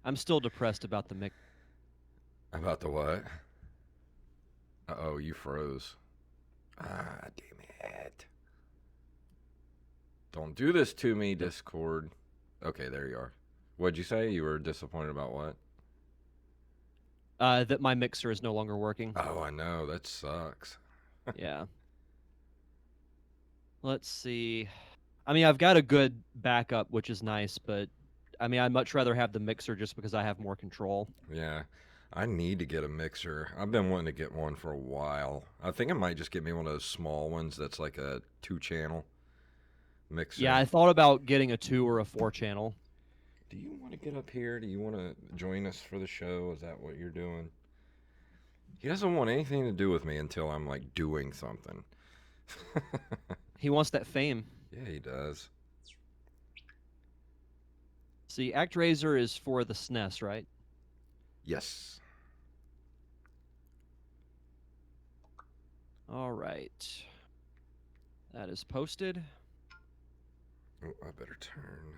I'm still depressed about the mix. About the what? Uh-oh, you froze. Ah, damn it. Don't do this to me, Discord. Okay, there you are. What'd you say? You were disappointed about what? That my mixer is no longer working. Oh, I know. That sucks. Yeah. Let's see. I mean, I've got a good backup, which is nice, but I mean, I'd much rather have the mixer just because I have more control. Yeah. I need to get a mixer. I've been wanting to get one for a while. I think I might just get me one of those small ones that's like a 2 channel Yeah, mixer. I thought about getting a 2 or a 4 channel. Do you want to get up here? Do you want to join us for the show? Is that what you're doing? He doesn't want anything to do with me until I'm like doing something. He wants that fame. Yeah, he does. See, ActRaiser is for the SNES, right? Yes. All right. That is posted. Oh, I better turn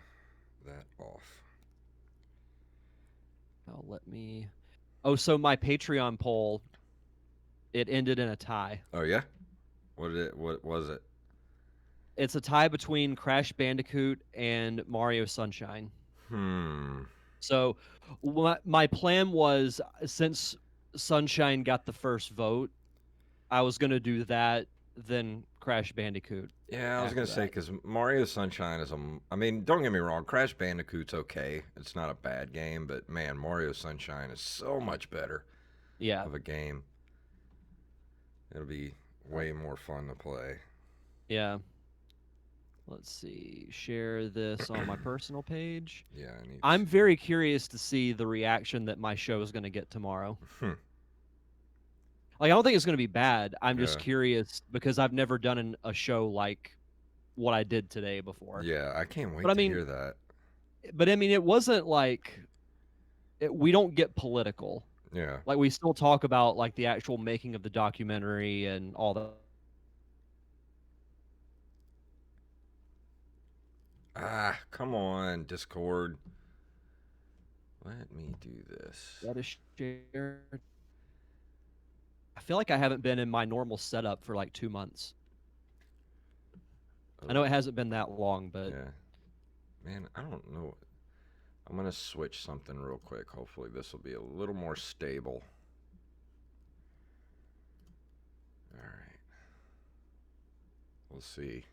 that off. Now let me. Oh, so my Patreon poll, it ended in a tie. Oh yeah. What was it? It's a tie between Crash Bandicoot and Mario Sunshine. Hmm. So my plan was, since Sunshine got the first vote, I was going to do that, then Crash Bandicoot Yeah, I was after gonna say that. because Mario Sunshine is a. I mean, don't get me wrong. Crash Bandicoot's okay. It's not a bad game, but man, Mario Sunshine is so much better Yeah. of a game. It'll be way more fun to play. Yeah. Let's see. Share this on my personal page. Yeah, I need I'm to. very curious to see the reaction that my show is going to get tomorrow. Hmm. Like, I don't think it's going to be bad. I'm just Yeah. curious because I've never done a show like what I did today before. Yeah, I can't But wait I to mean, hear that. it wasn't like we don't get political. Yeah. Like, we still talk about like the actual making of the documentary and all that. Ah, come on, Discord. Let me do this. That is shared. I feel like I haven't been in my normal setup for like 2 months. I Oh, know it hasn't been that long, but yeah. Man, I don't know. I'm gonna switch something real quick. Hopefully, this will be a little more stable. All right. We'll see.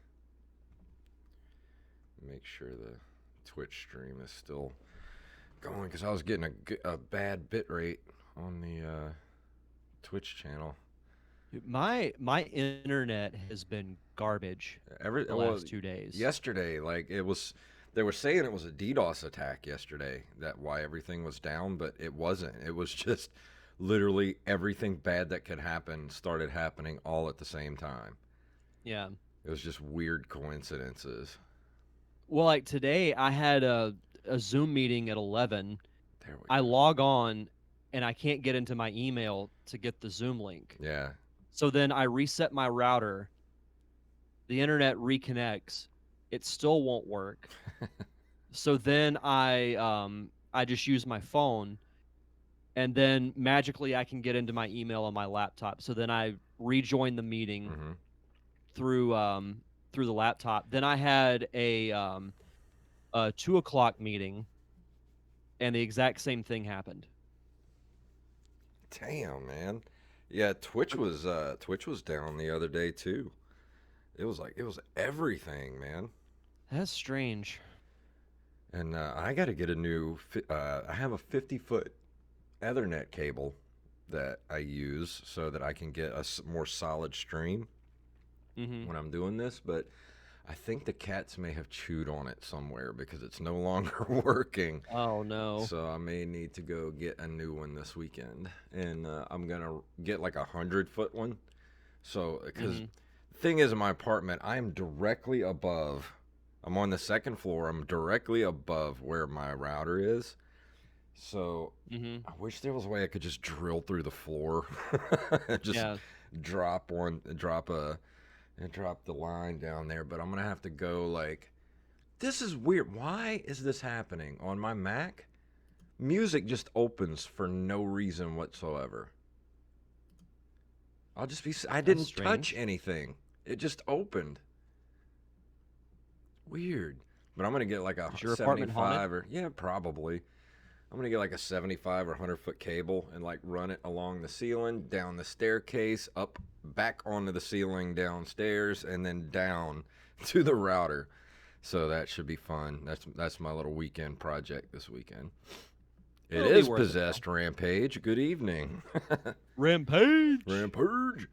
Make sure the Twitch stream is still going because I was getting a bad bit rate on the Twitch channel. my internet has been garbage the Well, last 2 days. yesterday, like it was, they were saying it was a DDoS attack yesterday. That why everything was down, but it wasn't. It was just literally everything bad that could happen started happening all at the same time. Yeah. It was just weird coincidences. Well, like today, I had a Zoom meeting at 11. There we I go. log on and I can't get into my email to get the Zoom link. Yeah. So then I reset my router. The internet reconnects. It still won't work. So then I just use my phone, and then magically I can get into my email on my laptop. So then I rejoin the meeting Hmm. through the laptop. Then I had a 2 o'clock meeting, and the exact same thing happened. Damn, man. Yeah, Twitch was down the other day too. It was like it was everything, man. That's strange. And I got to get a new. I have a 50-foot Ethernet cable that I use so that I can get a more solid stream Hmm. when I'm doing this. But I think the cats may have chewed on it somewhere because it's no longer working. Oh no. So I may need to go get a new one this weekend, and I'm gonna get like 100-foot one. So because Hmm. the thing is, in my apartment, I am directly above. I'm on the second floor. I'm directly above where my router is. So Hmm. I wish there was a way I could just drill through the floor, just Yeah. drop one, drop the line down there. But I'm gonna have to go like. This is weird. Why is this happening on my Mac? music just opens for no reason whatsoever. I That's didn't touch strange. anything. It just opened. Weird. But I'm going to get like a Is your apartment haunted? 75 or, yeah, probably. I'm going to get like a 75 or 100-foot cable and like run it along the ceiling, down the staircase, up, back onto the ceiling, downstairs, and then down to the router. So that should be fun. That's my little weekend project this weekend. It It'll be is worth it, though. Possessed Rampage. Good evening. Rampage. Rampage.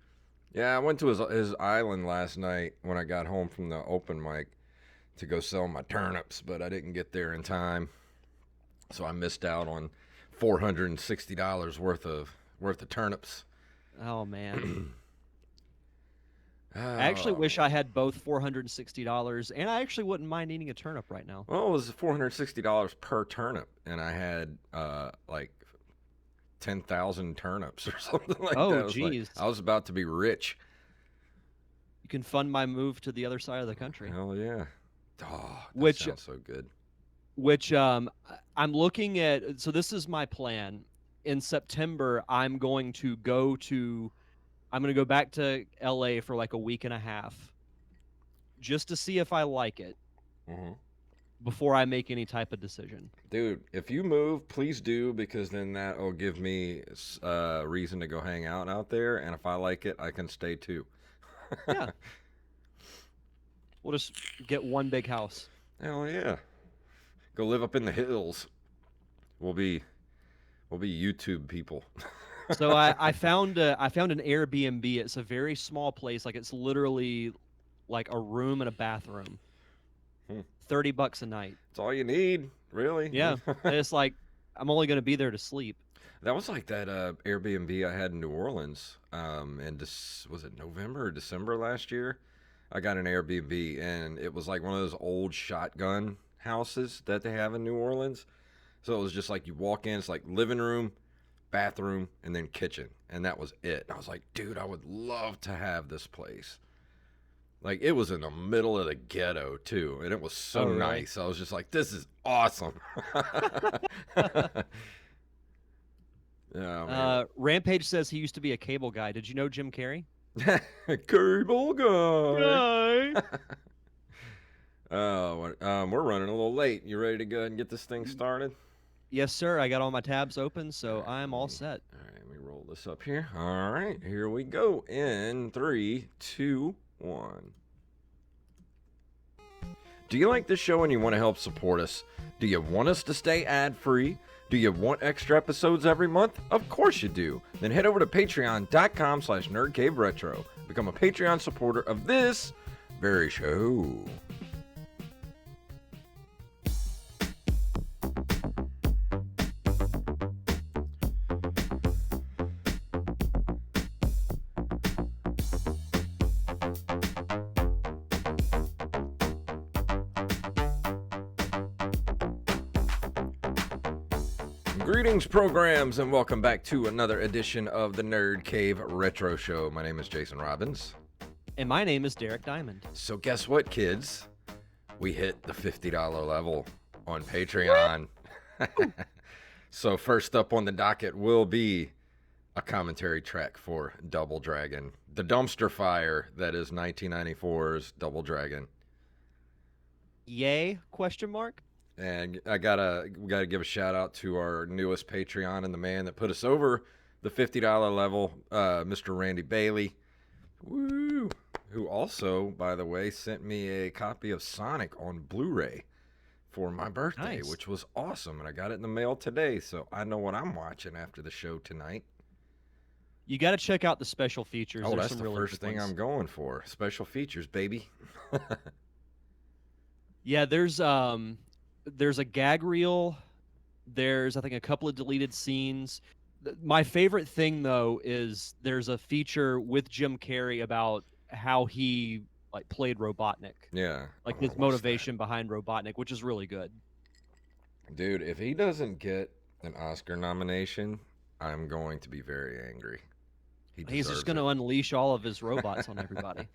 Yeah, I went to his island last night when I got home from the open mic to go sell my turnips, but I didn't get there in time, so I missed out on $460 worth of turnips. Oh man. I actually Oh, wish I had both $460, and I actually wouldn't mind eating a turnip right now. well, it was $460 per turnip, and I had like 10,000 turnips or something like Oh, that. geez. I was about to be rich. You can fund my move to the other side of the country. Hell yeah. Oh, that Which, sounds so good. I'm looking at. So this is my plan. In September, I'm going to go back to LA for like a week and a half, just to see if I like it Mm-hmm. before I make any type of decision. Dude, if you move, please do, because then that will give me a reason to go hang out there, and if I like it, I can stay too. Yeah, we'll just get one big house. Hell yeah. Go live up in the hills. We'll be YouTube people. So I found an Airbnb. It's a very small place. Like it's literally like a room and a bathroom. Hmm. $30 a night. It's all you need, really. Yeah, and it's like I'm only going to be there to sleep. That was like that Airbnb I had in New Orleans. Was it November or December last year? I got an Airbnb, and it was like one of those old shotgun houses that they have in New Orleans. So it was just like you walk in, it's like living room, bathroom, and then kitchen, and that was it. I was like, dude, I would love to have this place. Like, it was in the middle of the ghetto too, and it was so Oh, really? nice. I was just like, this is awesome. Oh, man. Rampage says he used to be a cable guy. Did you know Jim Carrey? Cable guy. Guy. We're running a little late. You ready to go ahead and get this thing started? Yes, sir. I got all my tabs open, so I'm all set. All right, let me roll this up here. All right, here we go. In 3, 2, 1. Do you like this show and you want to help support us? Do you want us to stay ad-free? Do you want extra episodes every month? Of course you do. Then head over to patreon.com/nerdcaveretro. Become a Patreon supporter of this very show. Greetings, programs, and welcome back to another edition of the Nerd Cave Retro Show. My name is Jason Robbins. And my name is Derek Diamond. So guess what, kids? We hit the $50 level on Patreon. So first up on the docket will be a commentary track for Double Dragon. The dumpster fire that is 1994's Double Dragon. Yay? Question mark? And we gotta give a shout out to our newest Patreon and the man that put us over the $50 level, Mr. Randy Bailey. Woo! Who also, by the way, sent me a copy of Sonic on Blu-ray for my birthday, Nice. which was awesome. And I got it in the mail today, so I know what I'm watching after the show tonight. You got to check out the special features. Oh, There's that's some the really first good thing ones. I'm going for. Special features, baby. Yeah, there's a gag reel. There's I think a couple of deleted scenes. My favorite thing though is there's a feature with Jim Carrey about how he like played Robotnik, Yeah. like I wanna his watch motivation behind Robotnik, which is really good. that. Dude, if he doesn't get an Oscar nomination, I'm going to be very angry. He's just going to unleash all of his robots on everybody.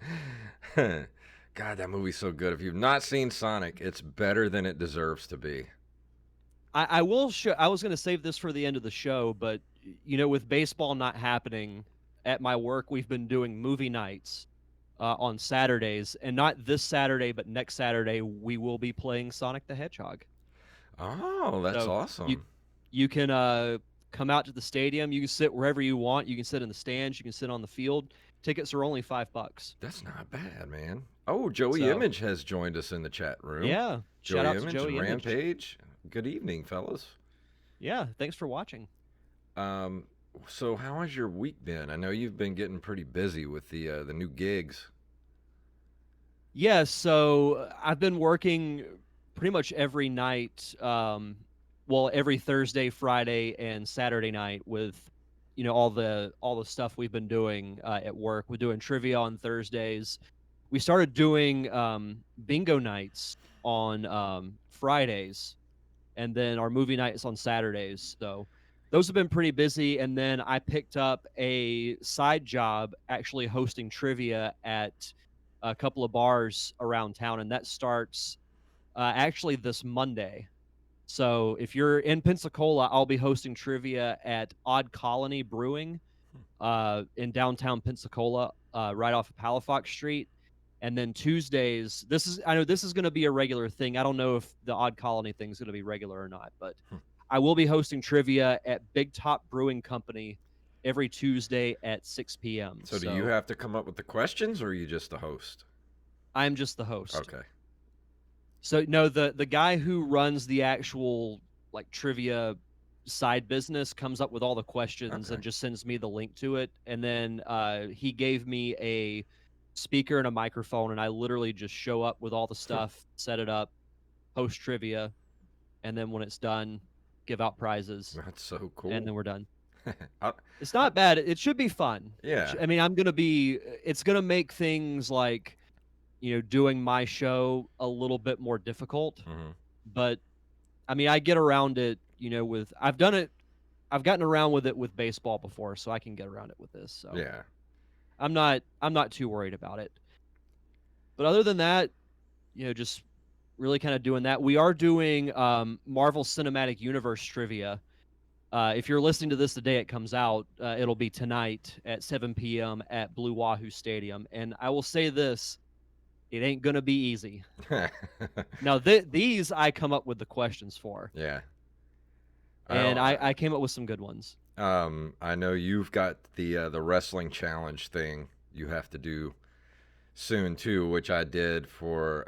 God, that movie's so good. If you've not seen Sonic, it's better than it deserves to be. I will show. I was gonna save this for the end of the show, but with baseball not happening at my work, we've been doing movie nights on Saturdays, and not this Saturday, but next Saturday we will be playing Sonic the Hedgehog. Oh, that's So you awesome. you can come out to the stadium. You can sit wherever you want. You can sit in the stands. You can sit on the field. Tickets are only $5. That's not bad, man. Oh, Joey So Image has joined us in the chat room. yeah, shout Joey out to Image and Joey Image. Rampage. Good evening, fellas. Yeah, thanks for watching. Um, so how has your week been? I know you've been getting pretty busy with the new gigs. Yeah, so I've been working pretty much every night, well, every Thursday, Friday, and Saturday night with, all the stuff we've been doing at work. We're doing trivia on Thursdays. We started doing bingo nights on Fridays, and then our movie night is on Saturdays. So those have been pretty busy. And then I picked up a side job actually hosting trivia at a couple of bars around town, and that starts actually this Monday. So if you're in Pensacola, I'll be hosting trivia at Odd Colony Brewing in downtown Pensacola, right off of Palafox Street. And then Tuesdays, I know this is going to be a regular thing. I don't know if the Odd Colony thing is going to be regular or not, but I will be hosting trivia at Big Top Brewing Company every Tuesday at 6 p.m. So do you So have to come up with the questions, or are you just the host? I'm just the host. Okay. So no, the guy who runs the actual like trivia side business comes up with all the questions Okay. and just sends me the link to it. And then he gave me a speaker and a microphone, and I literally just show up with all the stuff, set it up, host trivia, and then when it's done, give out prizes, That's so and cool. then we're done. I, It's I, not bad. It should be fun. yeah. I mean, it's gonna make things like, doing my show a little bit more difficult, Hmm. but I mean, I get around it, with I've gotten around with it with baseball before, so I can get around it with this. So Yeah. I'm not too worried about it. But other than that, just really kind of doing that. We are doing Marvel Cinematic Universe trivia. If you're listening to this the day it comes out, it'll be tonight at 7 p.m. at Blue Wahoo Stadium. And I will say this: it ain't gonna be easy. Now, these I come up with the questions for, Yeah. I and don't. I came up with some good ones. I know you've got the wrestling challenge thing you have to do soon too, which I did for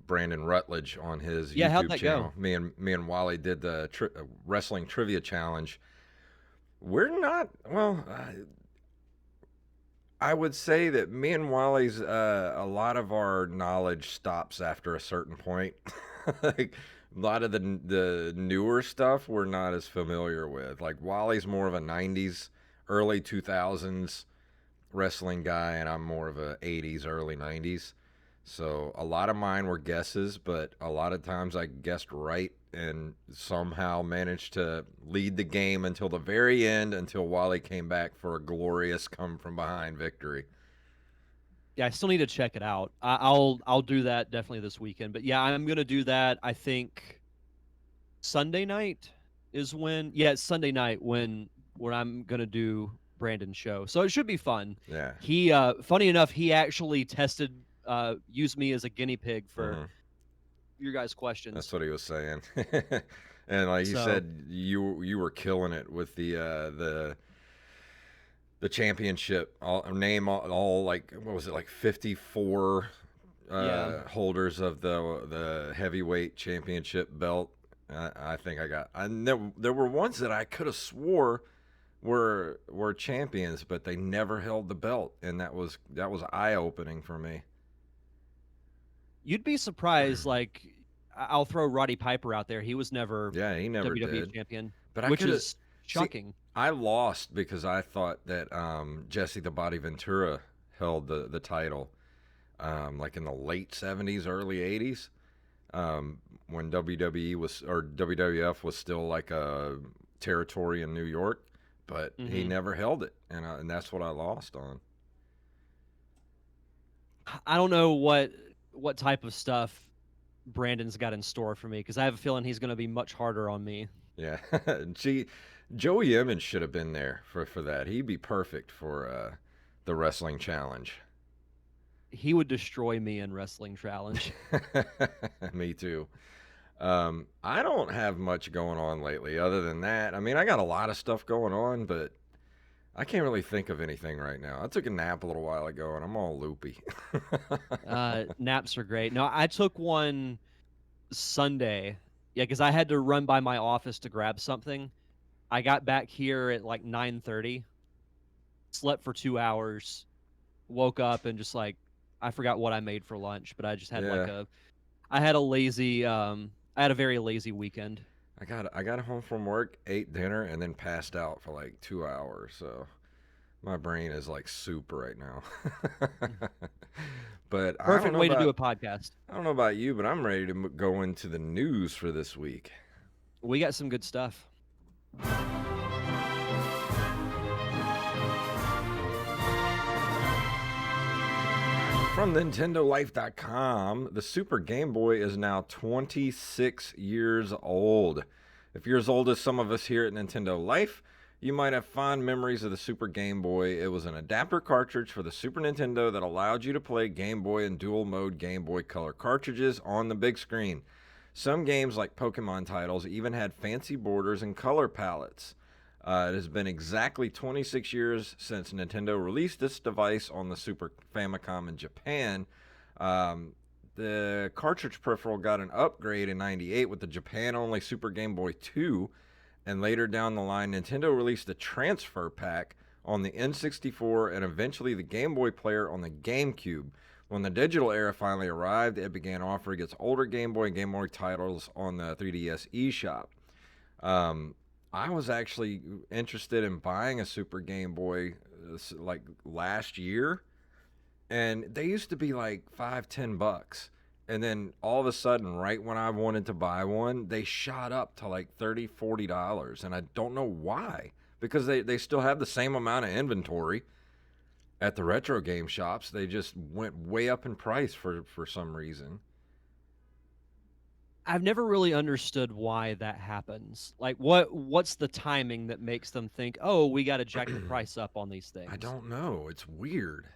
Brandon Rutledge on his Yeah, how'd YouTube that go? channel. Me and Wally did the wrestling trivia challenge. We're not well. I would say that me and Wally's a lot of our knowledge stops after a certain point. Like a lot of the newer stuff we're not as familiar with. Like Wally's more of a '90s, early 2000s wrestling guy, and I'm more of a '80s, early '90s. So a lot of mine were guesses, but a lot of times I guessed right and somehow managed to lead the game until the very end, until Wally came back for a glorious come from behind victory. Yeah, I still need to check it out. I'll do that definitely this weekend. But yeah, I'm gonna do that. I think Sunday night is when. Yeah, it's Sunday night when I'm gonna do Brandon's show. So it should be fun. Yeah. He funny enough, he actually used me as a guinea pig for Hmm. your guys' That's questions. what he was saying. And like you So said, you were killing it with the championship. All like what was it, like 54 yeah, holders of the heavyweight championship belt. I think I got. There were ones that I could have swore were champions, but they never held the belt, and that was eye opening for me. you'd be surprised. Like I'll throw Roddy Piper out there. He was never Yeah, he never WWE did. champion, But I which could have is see. shocking. I lost because I thought that Jesse the Body Ventura held the title, like in the late '70s, early '80s, when WWE was or WWF was still like a territory in New York. But he Hmm. never held it, and that's what I lost on. I don't know what type of stuff. Brandon's got in store for me because I have a feeling he's going to be much harder on me. Yeah. See, Joey Emmons should have been there for that. He'd be perfect for the wrestling challenge. He would destroy me in wrestling challenge. Me too. I don't have much going on lately other than that. I mean, I got a lot of stuff going on, but I can't really think of anything right now. I took a nap a little while ago and I'm all loopy. Naps are great. No, I took one Sunday. Yeah, because I had to run by my office to grab something. I got back here at like 9:30, slept for 2 hours, woke up and just like I forgot what I made for lunch, but I just had like Yeah. I had a lazy I had a very lazy weekend. I got home from work, ate dinner, and then passed out for like 2 hours. So my brain is like soup right now. But Perfect way to do a podcast. I don't know about you, but I'm ready to go into the news for this week. We got some good stuff. From NintendoLife.com, the Super Game Boy is now 26 years old. If you're as old as some of us here at Nintendo Life, you might have fond memories of the Super Game Boy. It was an adapter cartridge for the Super Nintendo that allowed you to play Game Boy and dual mode Game Boy Color cartridges on the big screen. Some games, like Pokemon titles, even had fancy borders and color palettes. It has been exactly 26 years since Nintendo released this device on the Super Famicom in Japan. The cartridge peripheral got an upgrade in '98 with the Japan-only Super Game Boy 2, and later down the line, Nintendo released a transfer pack on the N64 and eventually the Game Boy Player on the GameCube. When the digital era finally arrived, it began offering its older Game Boy and Game Boy titles on the 3DS eShop. I was actually interested in buying a Super Game Boy like last year, and they used to be like $5-10, and then all of a sudden, right when I wanted to buy one, they shot up to like $30-40, and I don't know why, because they still have the same amount of inventory at the retro game shops. They just went way up in price for some reason. I've never really understood why that happens. Like what's the timing that makes them think, "Oh, we got to jack the price up on these I things?" don't know. It's weird.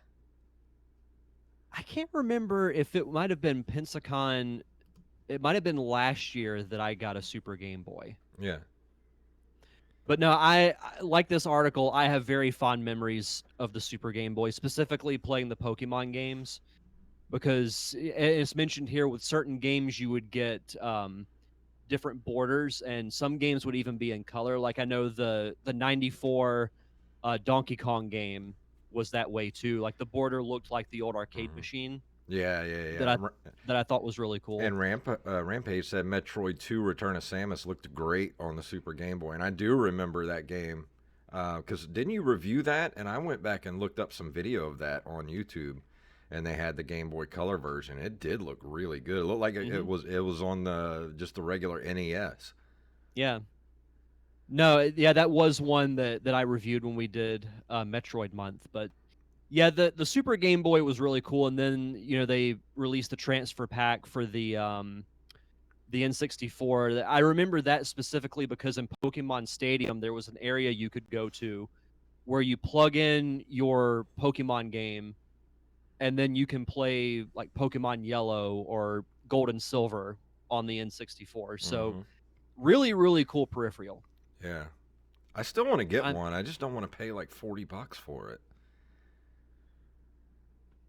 I can't remember if it might have been Pensacon. It might have been last year that I got a Super Game Boy. Yeah. But no, I like this article. I have very fond memories of the Super Game Boy, specifically playing the Pokemon games, because it's mentioned here with certain games you would get different borders, and some games would even be in color. Like I know the '94 Donkey Kong game was that way too. Like the border looked like the old arcade Mhm. machine Yeah, yeah, that yeah. I thought was really cool. And Rampage said Metroid 2 Return of Samus looked great on the Super Game Boy. And I do remember that game. Because didn't you review that? And I went back and looked up some video of that on YouTube. And they had the Game Boy Color version. It did look really good. It looked like Hmm. it was on just the regular NES. Yeah. No, yeah, that was one that I reviewed when we did Metroid month. But yeah, the Super Game Boy was really cool, and then they released the transfer pack for the N64. I remember that specifically because in Pokemon Stadium there was an area you could go to where you plug in your Pokemon game, and then you can play like Pokemon Yellow or Gold and Silver on the N64. So Hmm. really, really cool peripheral. Yeah. I still want to get I, one. I just don't want to pay like $40 for it.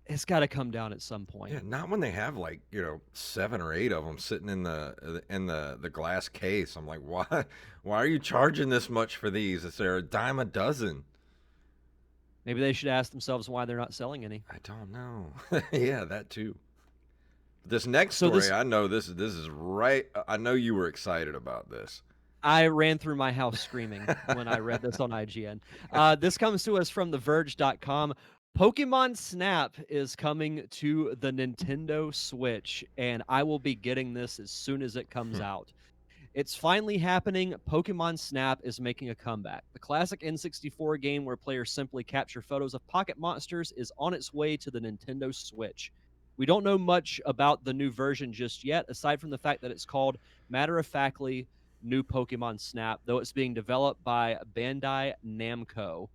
it's got to come down at some Yeah, point. not when they have like 7 or 8 of them sitting in the glass case. I'm like, why are you charging this much for these? Is there a dime a dozen? Maybe they should ask themselves why they're not selling any. I don't know. Yeah, that too. This next So story, this I know this is right. I know you were excited about this. I ran through my house screaming when I read this on IGN. This comes to us from TheVerge.com. Pokemon Snap is coming to the Nintendo Switch, and I will be getting this as soon as it comes out. It's finally happening. Pokemon Snap is making a comeback. The classic N64 game where players simply capture photos of pocket monsters is on its way to the Nintendo Switch. We don't know much about the new version just yet, aside from the fact that it's called matter of factly New Pokemon Snap, though it's being developed by Bandai Namco.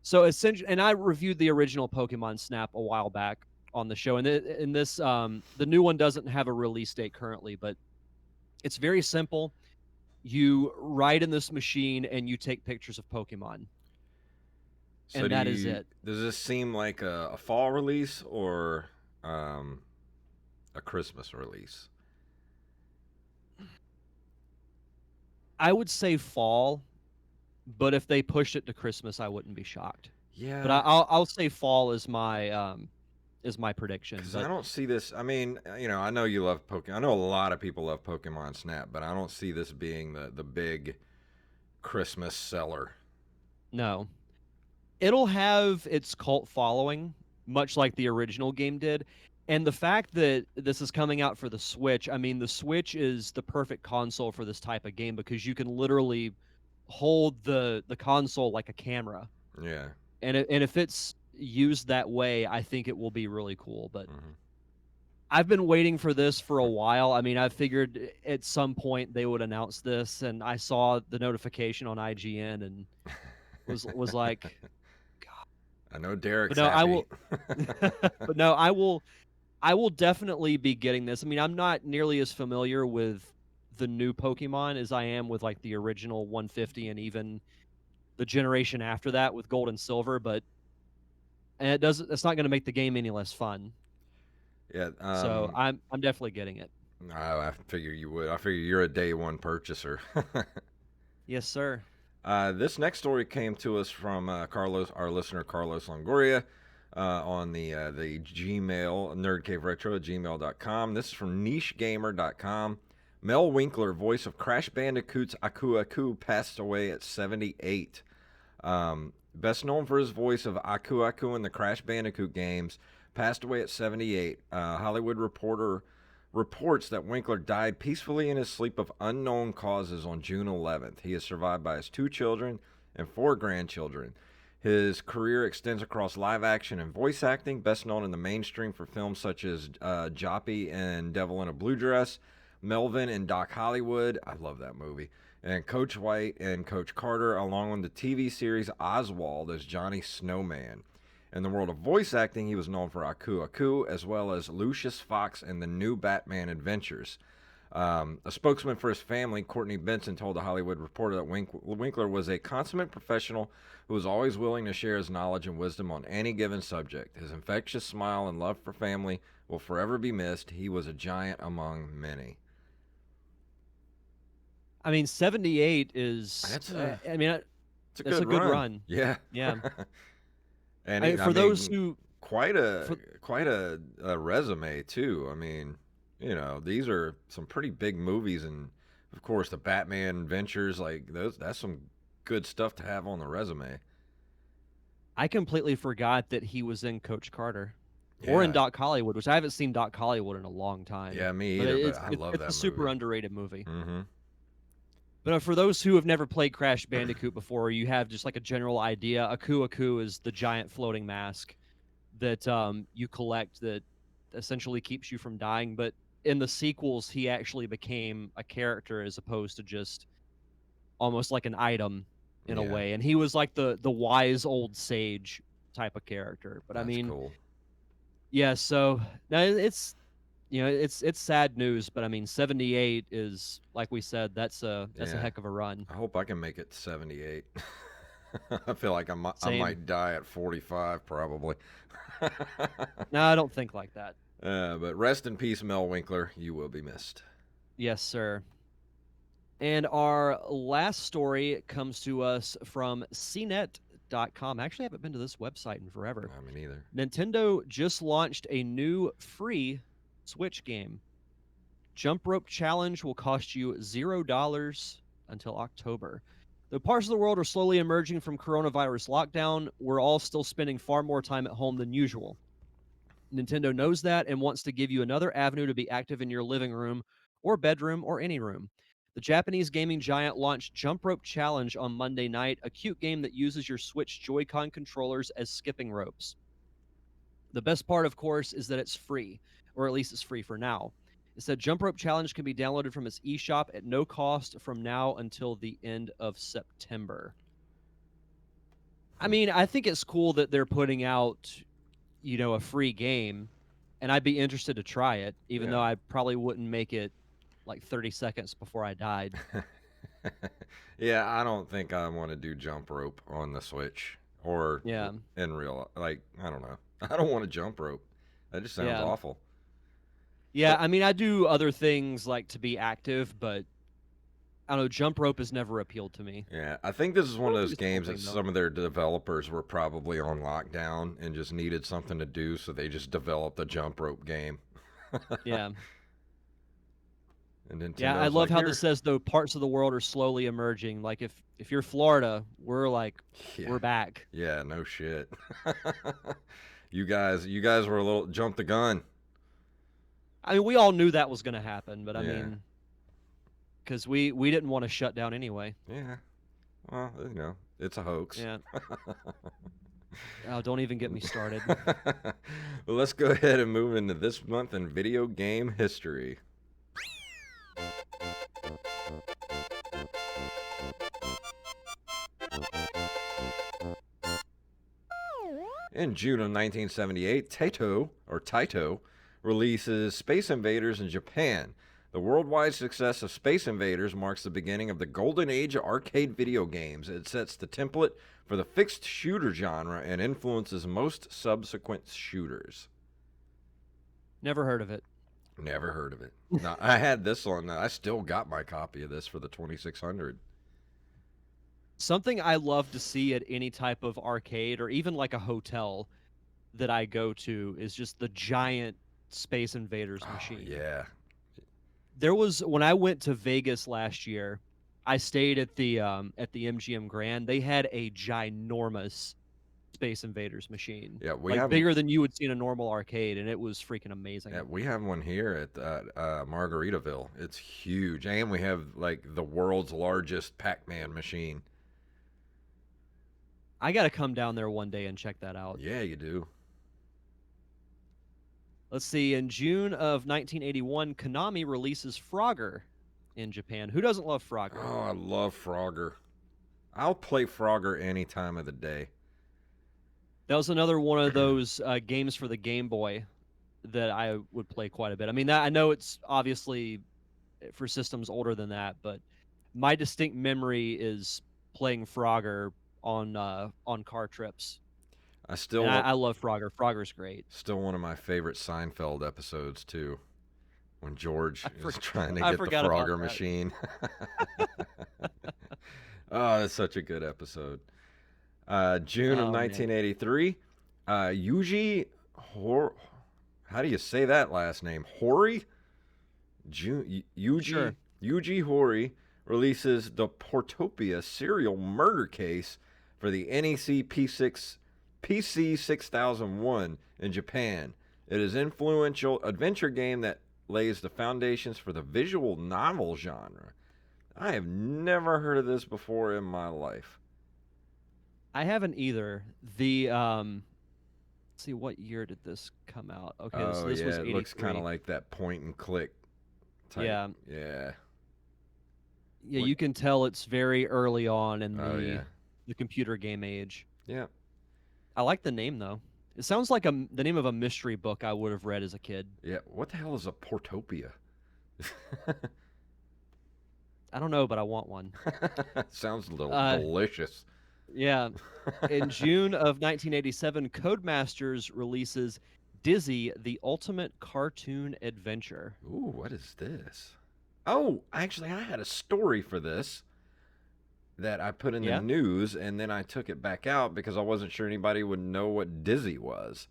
So essentially, and I reviewed the original Pokemon Snap a while back on the show, and in this, the new one doesn't have a release date currently, but it's very simple. You ride in this machine and you take pictures of Pokemon, So and that is it. does this seem like a fall release or um, a Christmas release? I would say fall, but if they pushed it to Christmas, I wouldn't be shocked. But Yeah, I'll say fall is my prediction. because I But don't see this. I mean, I know you love Pokemon. I know a lot of people love Pokemon Snap, but I don't see this being the big Christmas seller. no, it'll have its cult following, much like the original game did. And the fact that this is coming out for the Switch, I mean, the Switch is the perfect console for this type of game because you can literally hold the console like a camera. Yeah. And if it's used that way, I think it will be really cool. But Hmm. I've been waiting for this for a while. I mean, I figured at some point they would announce this, and I saw the notification on IGN and was like, I know but Derek's no, I happy. will. But no, I will definitely be getting this. I mean, I'm not nearly as familiar with the new Pokemon as I am with like the original 150 and even the generation after that with Gold and Silver, but and it's not going to make the game any less fun. Yeah. So I'm definitely getting it. I figure you would. I figure you're a day one purchaser. Yes, sir. This next story came to us from Carlos, our listener Carlos Longoria, on the Gmail nerdcaveretro at gmail.com. This is from nichegamer.com. Mel Winkler, voice of Crash Bandicoot's Aku Aku, passed away at 78. Best known for his voice of Aku Aku in the Crash Bandicoot games, passed away at 78. Hollywood Reporter reports that Winkler died peacefully in his sleep of unknown causes on June 11th. He is survived by his 2 children and 4 grandchildren. His career extends across live action and voice acting, best known in the mainstream for films such as Joppy and Devil in a Blue Dress, Melvin and Doc Hollywood. I love that movie. And Coach White and Coach Carter, along with the TV series Oswald as Johnny Snowman. In the world of voice acting, he was known for Aku Aku, as well as Lucius Fox in the new Batman Adventures. A spokesman for his family, Courtney Benson, told the Hollywood Reporter that Winkler was a consummate professional who was always willing to share his knowledge and wisdom on any given subject. His infectious smile and love for family will forever be missed. He was a giant among many. I mean, 78 is. That's a I mean, it's a that's a good good run. run. Yeah. Yeah. And he, I For those mean, who, quite a for quite a resume too. I mean, these are some pretty big movies, and of course the Batman Adventures, like those. That's some good stuff to have on the resume. I completely forgot that he was in Coach Carter or in Yeah, Doc Hollywood, which I haven't seen Doc Hollywood in a long time. yeah, me But either. But I love it's a that super movie. underrated movie. Mm-hmm. But for those who have never played Crash Bandicoot before, you have just like a general idea. Aku Aku is the giant floating mask that you collect that essentially keeps you from dying. But in the sequels, he actually became a character as opposed to just almost like an item in a Yeah, way. And he was like the wise old sage type of character. But I that's mean, cool. yeah. So now it's it's sad news, but I mean, 78 is like we said. That's a Yeah, heck of a run. I hope I can make it to 78. I feel like I Same. might die at 45 probably. No, I don't think like that. But rest in peace, Mel Winkler. You will be missed. Yes, sir. And our last story comes to us from cnet.com. I actually haven't been to this website in forever. I mean, either. Nintendo just launched a new free Switch game. Jump Rope Challenge will cost you $0 until October. Though parts of the world are slowly emerging from coronavirus lockdown, we're all still spending far more time at home than usual. Nintendo knows that and wants to give you another avenue to be active in your living room or bedroom or any room. The Japanese gaming giant launched Jump Rope Challenge on Monday night, a cute game that uses your Switch Joy-Con controllers as skipping ropes. The best part, of course, is that it's free, or at least it's free for now. It said Jump Rope Challenge can be downloaded from its eShop at no cost from now until the end of September. I Hmm. mean, I think it's cool that they're putting out, a free game, and I'd be interested to try it, even though Yeah. I probably wouldn't make it like 30 seconds before I died. Yeah, I don't think I want to do jump rope on the Switch or Yeah. in real. Like, I don't know. I don't want to jump rope. That just sounds Yeah. awful. Yeah, But I mean, I do other things like to be active, but I don't know, jump rope has never appealed to me. yeah, I think this is I one of don't think those it's a cool games that thing though. some of their developers were probably on lockdown and just needed something to do, so they just developed a jump rope game. Yeah. And Yeah, I Nintendo's love like, how this here, says though parts of the world are slowly emerging. Like if you're Florida, yeah, we're back. yeah, no shit. You guys were a little jumped the gun. I mean, we all knew that was going to happen, but I Yeah, mean, cuz we didn't want to shut down anyway. yeah. Well, it's a hoax. Yeah. Oh, don't even get me started. Well, let's go ahead and move into this month in video game history. In June of 1978, Taito releases Space Invaders in Japan. The worldwide success of Space Invaders marks the beginning of the golden age of arcade video games. It sets the template for the fixed shooter genre and influences most subsequent shooters. Never heard of it. Never heard of it. Now, I had this on. I still got my copy of this for the 2600. Something I love to see at any type of arcade or even like a hotel that I go to is just the giant Space Invaders Oh, machine. yeah. There was when I went to Vegas last year, I stayed at the MGM Grand. They had a ginormous Space Invaders machine, Yeah, we like have bigger than you would see in a normal arcade, and it was freaking yeah, amazing. we have one here at Margaritaville. It's huge, and we have like the world's largest Pac-Man machine. I got to come down there one day and check that out. Yeah, you do. Let's see. In June of 1981, Konami releases Frogger in Japan. Who doesn't love Frogger? Oh, I love Frogger. I'll play Frogger any time of the day. That was another one of those games for the Game Boy that I would play quite a bit. I mean, I know it's obviously for systems older than that, but my distinct memory is playing Frogger on car trips, I and still I love Frogger. Frogger's great. still one of my favorite Seinfeld episodes too, when George I is for, trying to I get the forgot about Frogger that. machine. Oh, that's such a good episode. June of Oh man, 1983, Yuji Hor. How do you say that last name? Hori? Yuji sure. Yuji Horii releases the Portopia serial murder case for the NEC PC 6001 in Japan. It is an influential adventure game that lays the foundations for the visual novel genre. I have never heard of this before in my life. I haven't either. Let's see, what year did this come out? Okay, so Oh this was yeah, it looks kind of 83. like that point and click type. Yeah, Yeah. yeah, What? you can tell it's very early on in Oh yeah. the computer game age. Yeah. I like the name though. It sounds like the name of a mystery book I would have read as a kid. Yeah. What the hell is a Portopia? I don't know, but I want one. Sounds Uh, delicious. yeah. In June of 1987, Codemasters releases Dizzy: The Ultimate Cartoon Adventure. Ooh, what is this? Oh, actually, I had a story for this that I put in the Yeah. news, and then I took it back out because I wasn't sure anybody would know what Dizzy was.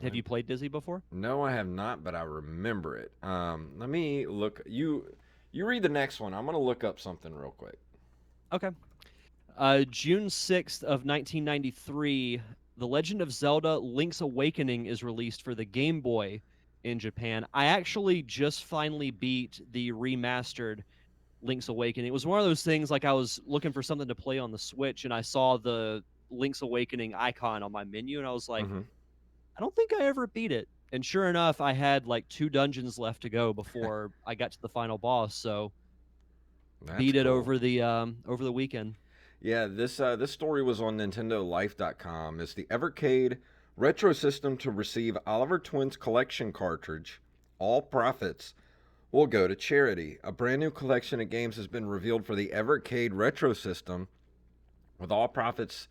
Have you played Dizzy before? No, I have not, but I remember it. Let me look. You read the next one. I'm gonna look up something real quick. Okay. June 6th of 1993, The Legend of Zelda: Link's Awakening is released for the Game Boy in Japan. I actually just finally beat the remastered Link's Awakening. It was one of those things like I was looking for something to play on the Switch and I saw Link's Awakening icon on my menu, and I was like, Hmm. I don't think I ever beat it. And sure enough, I had like 2 dungeons left to go before I got to the final boss, so That's beat it cool. over the weekend. Yeah, this story was on NintendoLife.com. It's the Evercade retro system to receive Oliver Twins collection cartridge. All profits will go to charity. A brand new collection of games has been revealed for the Evercade retro system, with all profits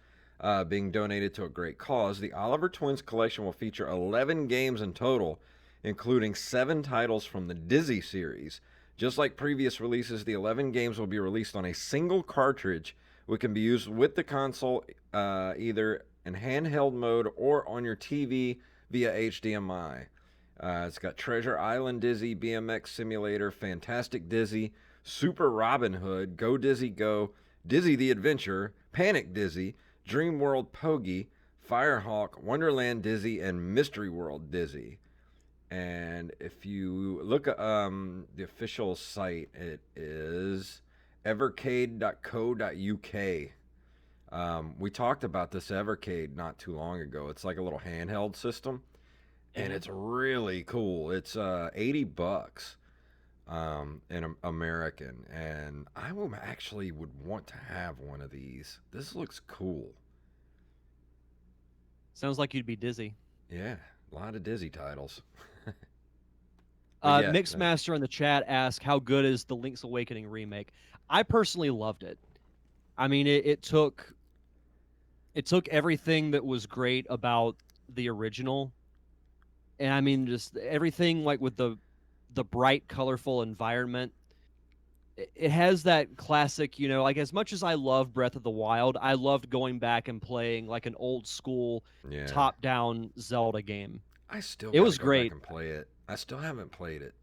being donated to a great cause. The Oliver Twins collection will feature 11 games in total, including 7 titles from the Dizzy series. Just like previous releases, the 11 games will be released on a single cartridge, which can be used with the console either in handheld mode or on your TV via HDMI. It's got Treasure Island Dizzy, BMX Simulator, Fantastic Dizzy, Super Robin Hood, Go Dizzy Go, Dizzy the Adventure, Panic Dizzy, Dream World Pogi, Firehawk, Wonderland Dizzy, and Mystery World Dizzy. And if you look at the official site, it is evercade.co.uk. We talked about this Evercade not too long ago. It's like a little handheld system, and Mhm. it's really cool. It's $80 in American, and I will actually would want to have one of these. This looks cool. Sounds like you'd be dizzy. Yeah, a lot of Dizzy titles. But yeah, Mixmaster in the chat asked, "How good is the Link's Awakening remake?" I personally loved it. I mean, it took everything that was great about the original, and I mean, just everything like with the bright, colorful environment. It has that classic, like as much as I love Breath of the Wild, I loved going back and playing like an old school yeah. top-down Zelda game. I still It got to was go back great. and play it. I still haven't played it.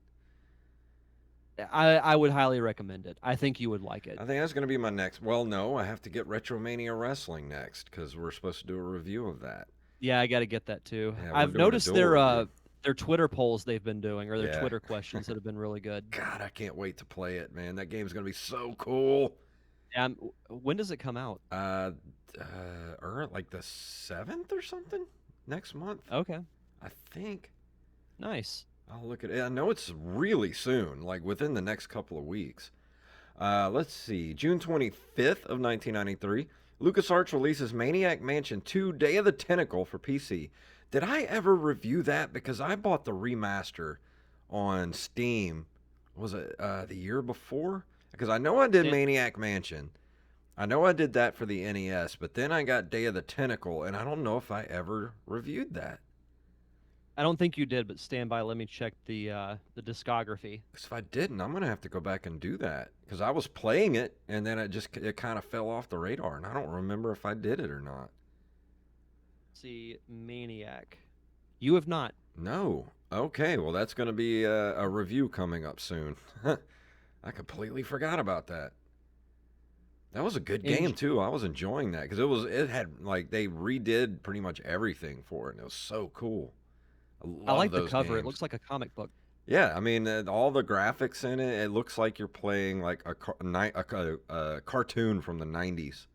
I would highly recommend it. I think you would like it. I think that's going to be my next. Well, no, I have to get Retromania Wrestling next because we're supposed to do a review of that. Yeah, I got to get that too. Yeah, we're I've doing a noticed dual review. their Twitter polls they've been doing or their Yeah. Twitter questions that have been really good. God, I can't wait to play it, man. That game's going to be so cool. When does it come out? Or like the 7th or something next month. Okay, I think. nice. I'll look at it. I know it's really soon, like within the next couple of weeks. Let's see. June 25th of 1993, LucasArts releases Maniac Mansion 2 Day of the Tentacle for PC. Did I ever review that? Because I bought the remaster on Steam. Was it the year before? Because I know I did Stand, Maniac Mansion. I know I did that for the NES, but then I got Day of the Tentacle, and I don't know if I ever reviewed that. I don't think you did, but stand by. Let me check the discography. Because if I didn't, I'm gonna have to go back and do that. Because I was playing it, and then it kind of fell off the radar, and I don't remember if I did it or not. Let's see, Maniac. You have not. No. Okay, well that's gonna be a review coming up soon. I completely forgot about that. That was a good In game too. I was enjoying that because it had like they redid pretty much everything for it, and it was so cool. I I love like the those cover. It games. looks like a comic book. Yeah, I mean all the graphics in it. It looks like you're playing like a cartoon from the '90s.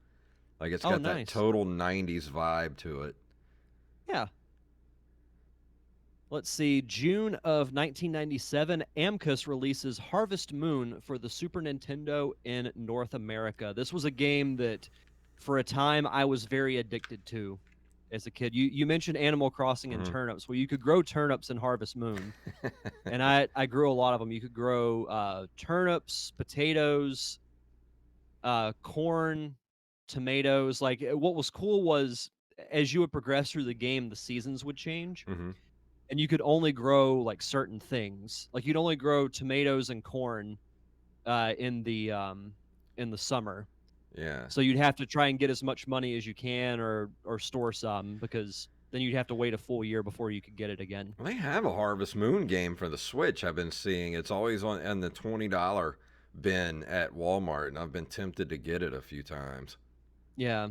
Like it's Oh, got that nice. total '90s vibe to it. Yeah. Let's see. June of 1997, Amcus releases Harvest Moon for the Super Nintendo in North America. This was a game that, for a time, I was very addicted to as a kid. You mentioned Animal Crossing and Hmm. turnips. Well, you could grow turnips in Harvest Moon, and I grew a lot of them. You could grow turnips, potatoes, corn, tomatoes. Like what was cool was as you would progress through the game, the seasons would change Hmm. and you could only grow like certain things. Like you'd only grow tomatoes and corn in the summer. Yeah. So you'd have to try and get as much money as you can or store some because then you'd have to wait a full year before you could get it again. Well, they have a Harvest Moon game for the Switch. I've been seeing it's always on the $20 bin at Walmart, and I've been tempted to get it a few times. Yeah.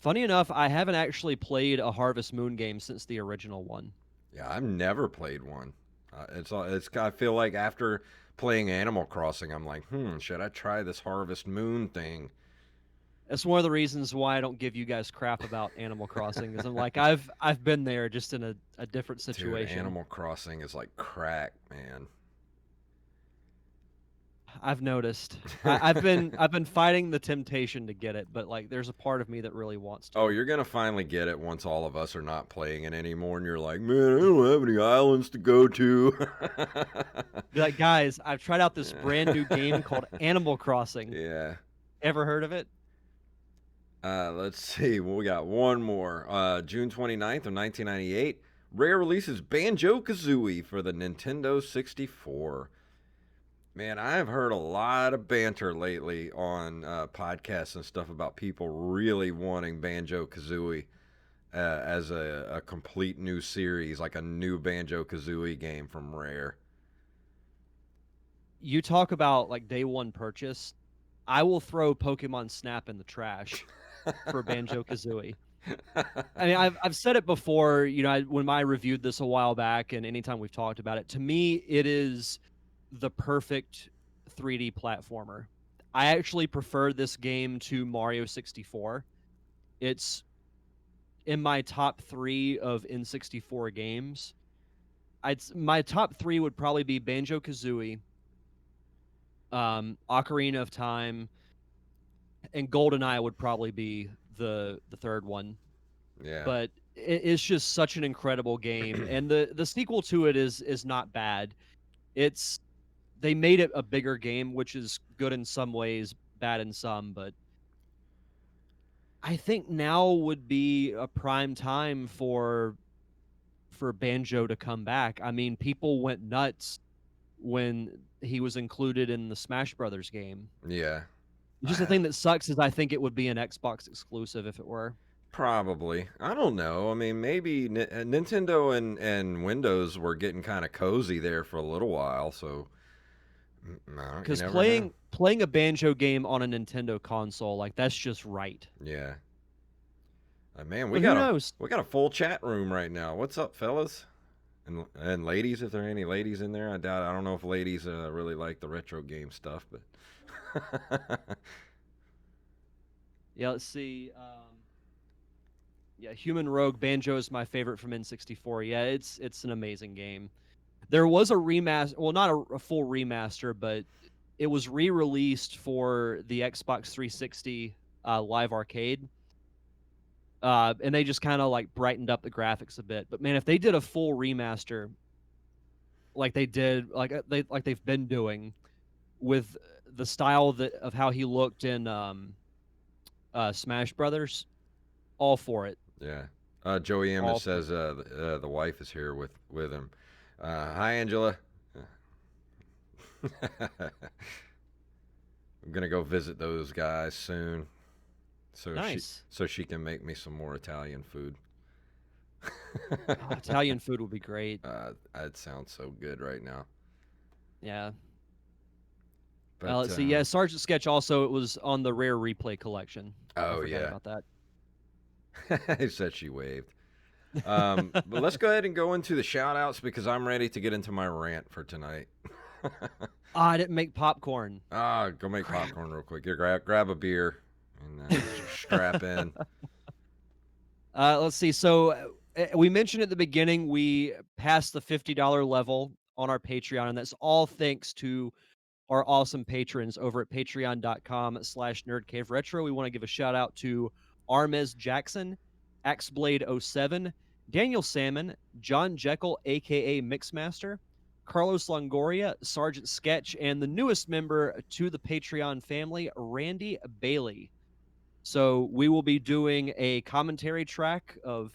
Funny enough, I haven't actually played a Harvest Moon game since the original one. Yeah, I've never played one. It's. I feel like after playing Animal Crossing, I'm like, should I try this Harvest Moon thing? That's one of the reasons why I don't give you guys crap about Animal Crossing, is I'm like, I've been there just in a different Dude, situation. Animal Crossing is like crack, man. I've noticed. I've been fighting the temptation to get it, but like there's a part of me that really wants Oh, to. you're gonna finally get it once all of us are not playing it anymore, and you're like, man, I don't have any islands to go to. Be like, guys, I've tried out this brand new game called Animal Crossing. Yeah. Ever heard of it? Let's see. Well, we got one more. June 29th of 1998, Rare releases Banjo Kazooie for the Nintendo 64. Man, I've heard a lot of banter lately on podcasts and stuff about people really wanting Banjo Kazooie as a complete new series, like a new Banjo Kazooie game from Rare. You talk about like day one purchase. I will throw Pokemon Snap in the trash for Banjo Kazooie. I mean, I've said it before. When I reviewed this a while back, and anytime we've talked about it, to me, it is the perfect 3D platformer. I actually prefer this game to Mario 64. It's in my top 3 of N64 games. My top 3 would probably be Banjo Kazooie, Ocarina of Time, and GoldenEye would probably be the third one. Yeah. But it's just such an incredible game, and the sequel to it is not bad. It's They made it a bigger game, which is good in some ways, bad in some, but I think now would be a prime time for Banjo to come back. I mean, people went nuts when he was included in the Smash Brothers game. Yeah. Just the thing that sucks is I think it would be an Xbox exclusive if it were. Probably. I don't know. I mean, maybe Nintendo and Windows were getting kind of cozy there for a little while, so you Because never know. playing a Banjo game on a Nintendo console, like that's just right. Yeah. Man, we But who got a knows? we got a full chat room right now. What's up, fellas? And ladies, if there are any ladies in there, I doubt. I don't know if ladies really like the retro game stuff, but Yeah, let's see. Yeah, Human Rogue Banjo is my favorite from N64. Yeah, it's an amazing game. There was a remaster, well, not a full remaster, but it was re-released for the Xbox 360 Live Arcade. And they just kind of like brightened up the graphics a bit. But man, if they did a full remaster like they did, they've been doing with the style of how he looked in Smash Brothers, all for it. yeah. Joey Amos All for says it. the wife is here with him. Hi, Angela. I'm gonna go visit those guys soon, Nice. so she can make me some more Italian food. Oh, Italian food would be great. That sounds so good right now. Yeah. But Let's see. Yeah, Sergeant Sketch also, it was on the Rare Replay collection. I oh forgot yeah, about that. he said she waved. But let's go ahead and go into the shout outs because I'm ready to get into my rant for tonight. I didn't make popcorn. Go make Crap. popcorn real quick. Here, grab a beer and strap in. Let's see. So we mentioned at the beginning we passed the $50 level on our Patreon, and that's all thanks to our awesome patrons over at patreon.com/nerdcaveretro. We want to give a shout out to Armez Jackson, Axeblade07, Daniel Salmon, John Jekyll, aka Mixmaster, Carlos Longoria, Sergeant Sketch, and the newest member to the Patreon family, Randy Bailey. So we will be doing a commentary track of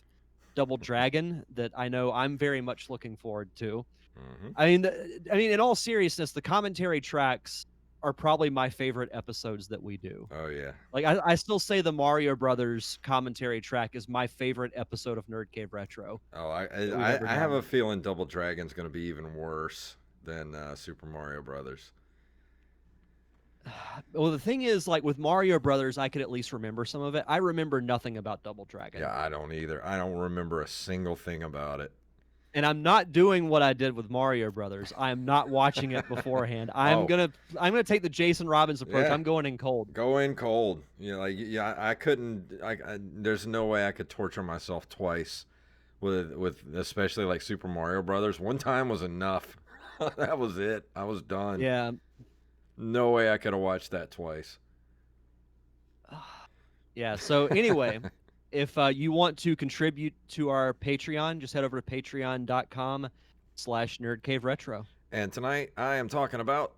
Double Dragon that I know I'm very much looking forward to. Hmm. I mean, in all seriousness, the commentary tracks are probably my favorite episodes that we do. Oh yeah. Like, I still say the Mario Brothers commentary track is my favorite episode of Nerd Cave Retro Oh, that we've ever I have a done. feeling Double Dragon's going to be even worse than Super Mario Brothers. Well, the thing is, like with Mario Brothers, I could at least remember some of it. I remember nothing about Double Dragon. Yeah, I don't either. I don't remember a single thing about it. And I'm not doing what I did with Mario Brothers. I am not watching it beforehand. Oh, I'm gonna take the Jason Robbins approach. yeah. I'm going in cold. Go in cold. You know, like yeah, I couldn't. There's no way I could torture myself twice with especially like Super Mario Brothers. One time was enough. That was it. I was done. Yeah. No way I could have watched that twice. Yeah. So anyway, if you want to contribute to our Patreon, just head over to patreon.com/nerdcaveretro. And tonight I am talking about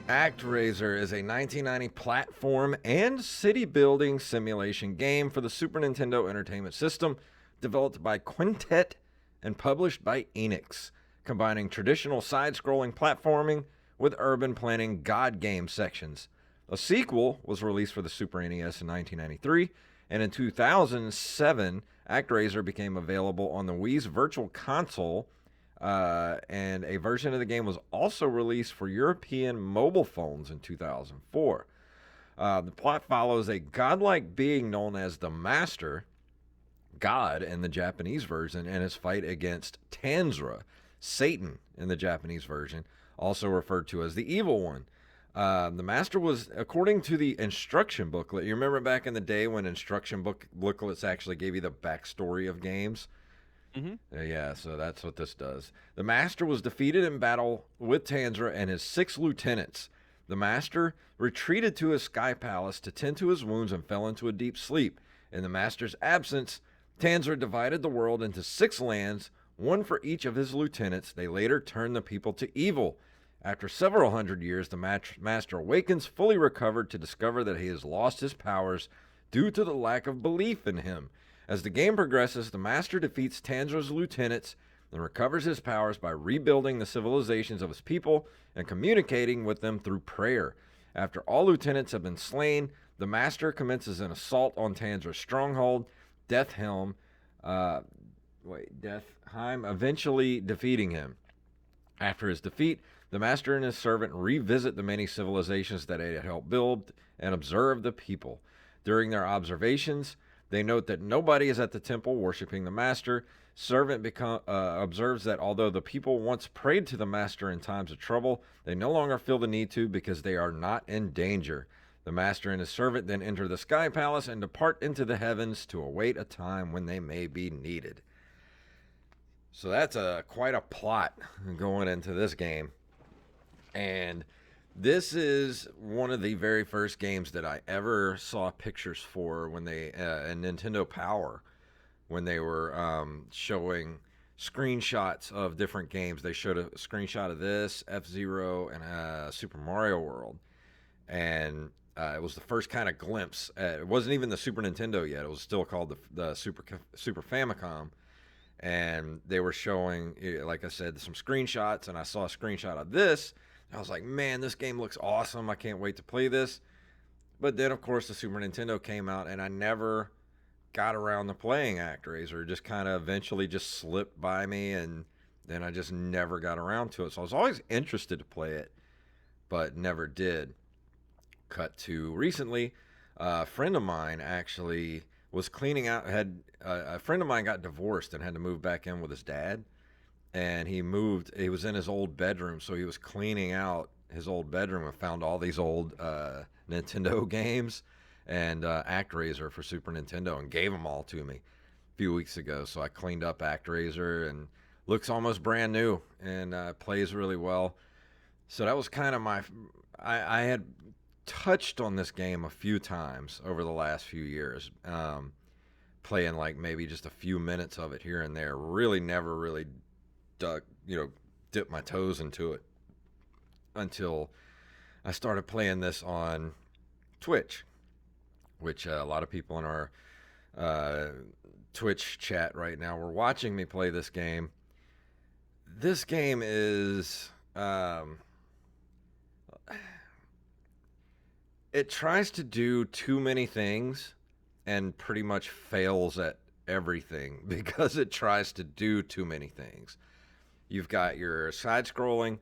ActRaiser is a 1990 platform and city building simulation game for the Super Nintendo Entertainment System, developed by Quintet and published by Enix, combining traditional side-scrolling platforming with urban planning god game sections. A sequel was released for the Super NES in 1993, and in 2007, ActRaiser became available on the Wii's Virtual Console, and a version of the game was also released for European mobile phones in 2004. The plot follows a godlike being known as the Master, God in the Japanese version, and his fight against Tanzra, Satan in the Japanese version, also referred to as the Evil One. The Master was, according to the instruction booklet, you remember back in the day when instruction booklets actually gave you the backstory of games? Yeah, so that's what this does. The Master was defeated in battle with Tanzra and his 6 lieutenants. The Master retreated to his sky palace to tend to his wounds and fell into a deep sleep. In the Master's absence, Tanzra divided the world into 6 lands, one for each of his lieutenants. They later turned the people to evil. After several hundred years, the Master awakens fully recovered to discover that he has lost his powers due to the lack of belief in him. As the game progresses, the Master defeats Tanzra's lieutenants and recovers his powers by rebuilding the civilizations of his people and communicating with them through prayer. After all lieutenants have been slain, the Master commences an assault on Tanzra's stronghold, Deathheim, eventually defeating him. After his defeat, the Master and his servant revisit the many civilizations that they had helped build and observe the people. During their observations, they note that nobody is at the temple worshiping the Master. Servant observes that although the people once prayed to the Master in times of trouble, they no longer feel the need to because they are not in danger. The Master and his servant then enter the Sky Palace and depart into the heavens to await a time when they may be needed. So that's quite a plot going into this game. And this is one of the very first games that I ever saw pictures for when they, in Nintendo Power, when they were showing screenshots of different games. They showed a screenshot of this, F-Zero, and Super Mario World. And it was the first kind of glimpse. It wasn't even the Super Nintendo yet. It was still called the Super Famicom. And they were showing, like I said, some screenshots, and I saw a screenshot of this. I was like, man, this game looks awesome. I can't wait to play this. But then, of course, the Super Nintendo came out, and I never got around to playing ActRaiser. It just kind of eventually just slipped by me, and then I just never got around to it. So I was always interested to play it, but never did. Cut to recently, a friend of mine actually was cleaning out, a friend of mine got divorced and had to move back in with his dad. And he was in his old bedroom, so he was cleaning out his old bedroom and found all these old Nintendo games and ActRaiser for Super Nintendo and gave them all to me a few weeks ago. So I cleaned up ActRaiser and looks almost brand new and plays really well. So that was kind of I had touched on this game a few times over the last few years, playing like maybe just a few minutes of it here and there. Really never really dip my toes into it until I started playing this on Twitch, which a lot of people in our Twitch chat right now were watching me play this game. This game is it tries to do too many things and pretty much fails at everything because it tries to do too many things. You've got your side scrolling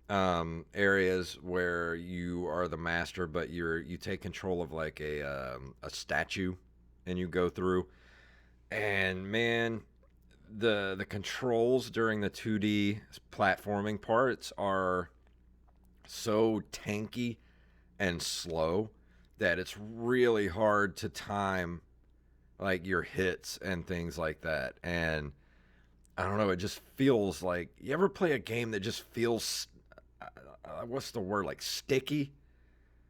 areas where you are the master, but you take control of like a statue, and you go through. And man, the controls during the 2D platforming parts are so tanky and slow that it's really hard to time like your hits and things like that. And I don't know, it just feels like, you ever play a game that just feels what's the word, like sticky?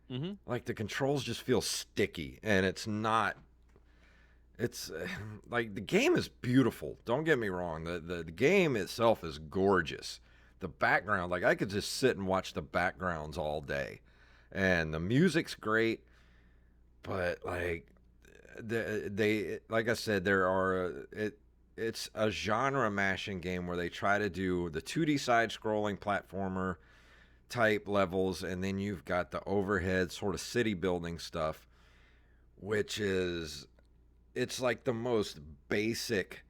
Mhm. Like the controls just feel sticky, and it's not. It's like the game is beautiful. Don't get me wrong. The game itself is gorgeous. The background, like I could just sit and watch the backgrounds all day, and the music's great. But like they like I said, there are it's a genre mashing game where they try to do the 2D side scrolling platformer type levels, and then you've got the overhead sort of city building stuff, which is, it's like the most basic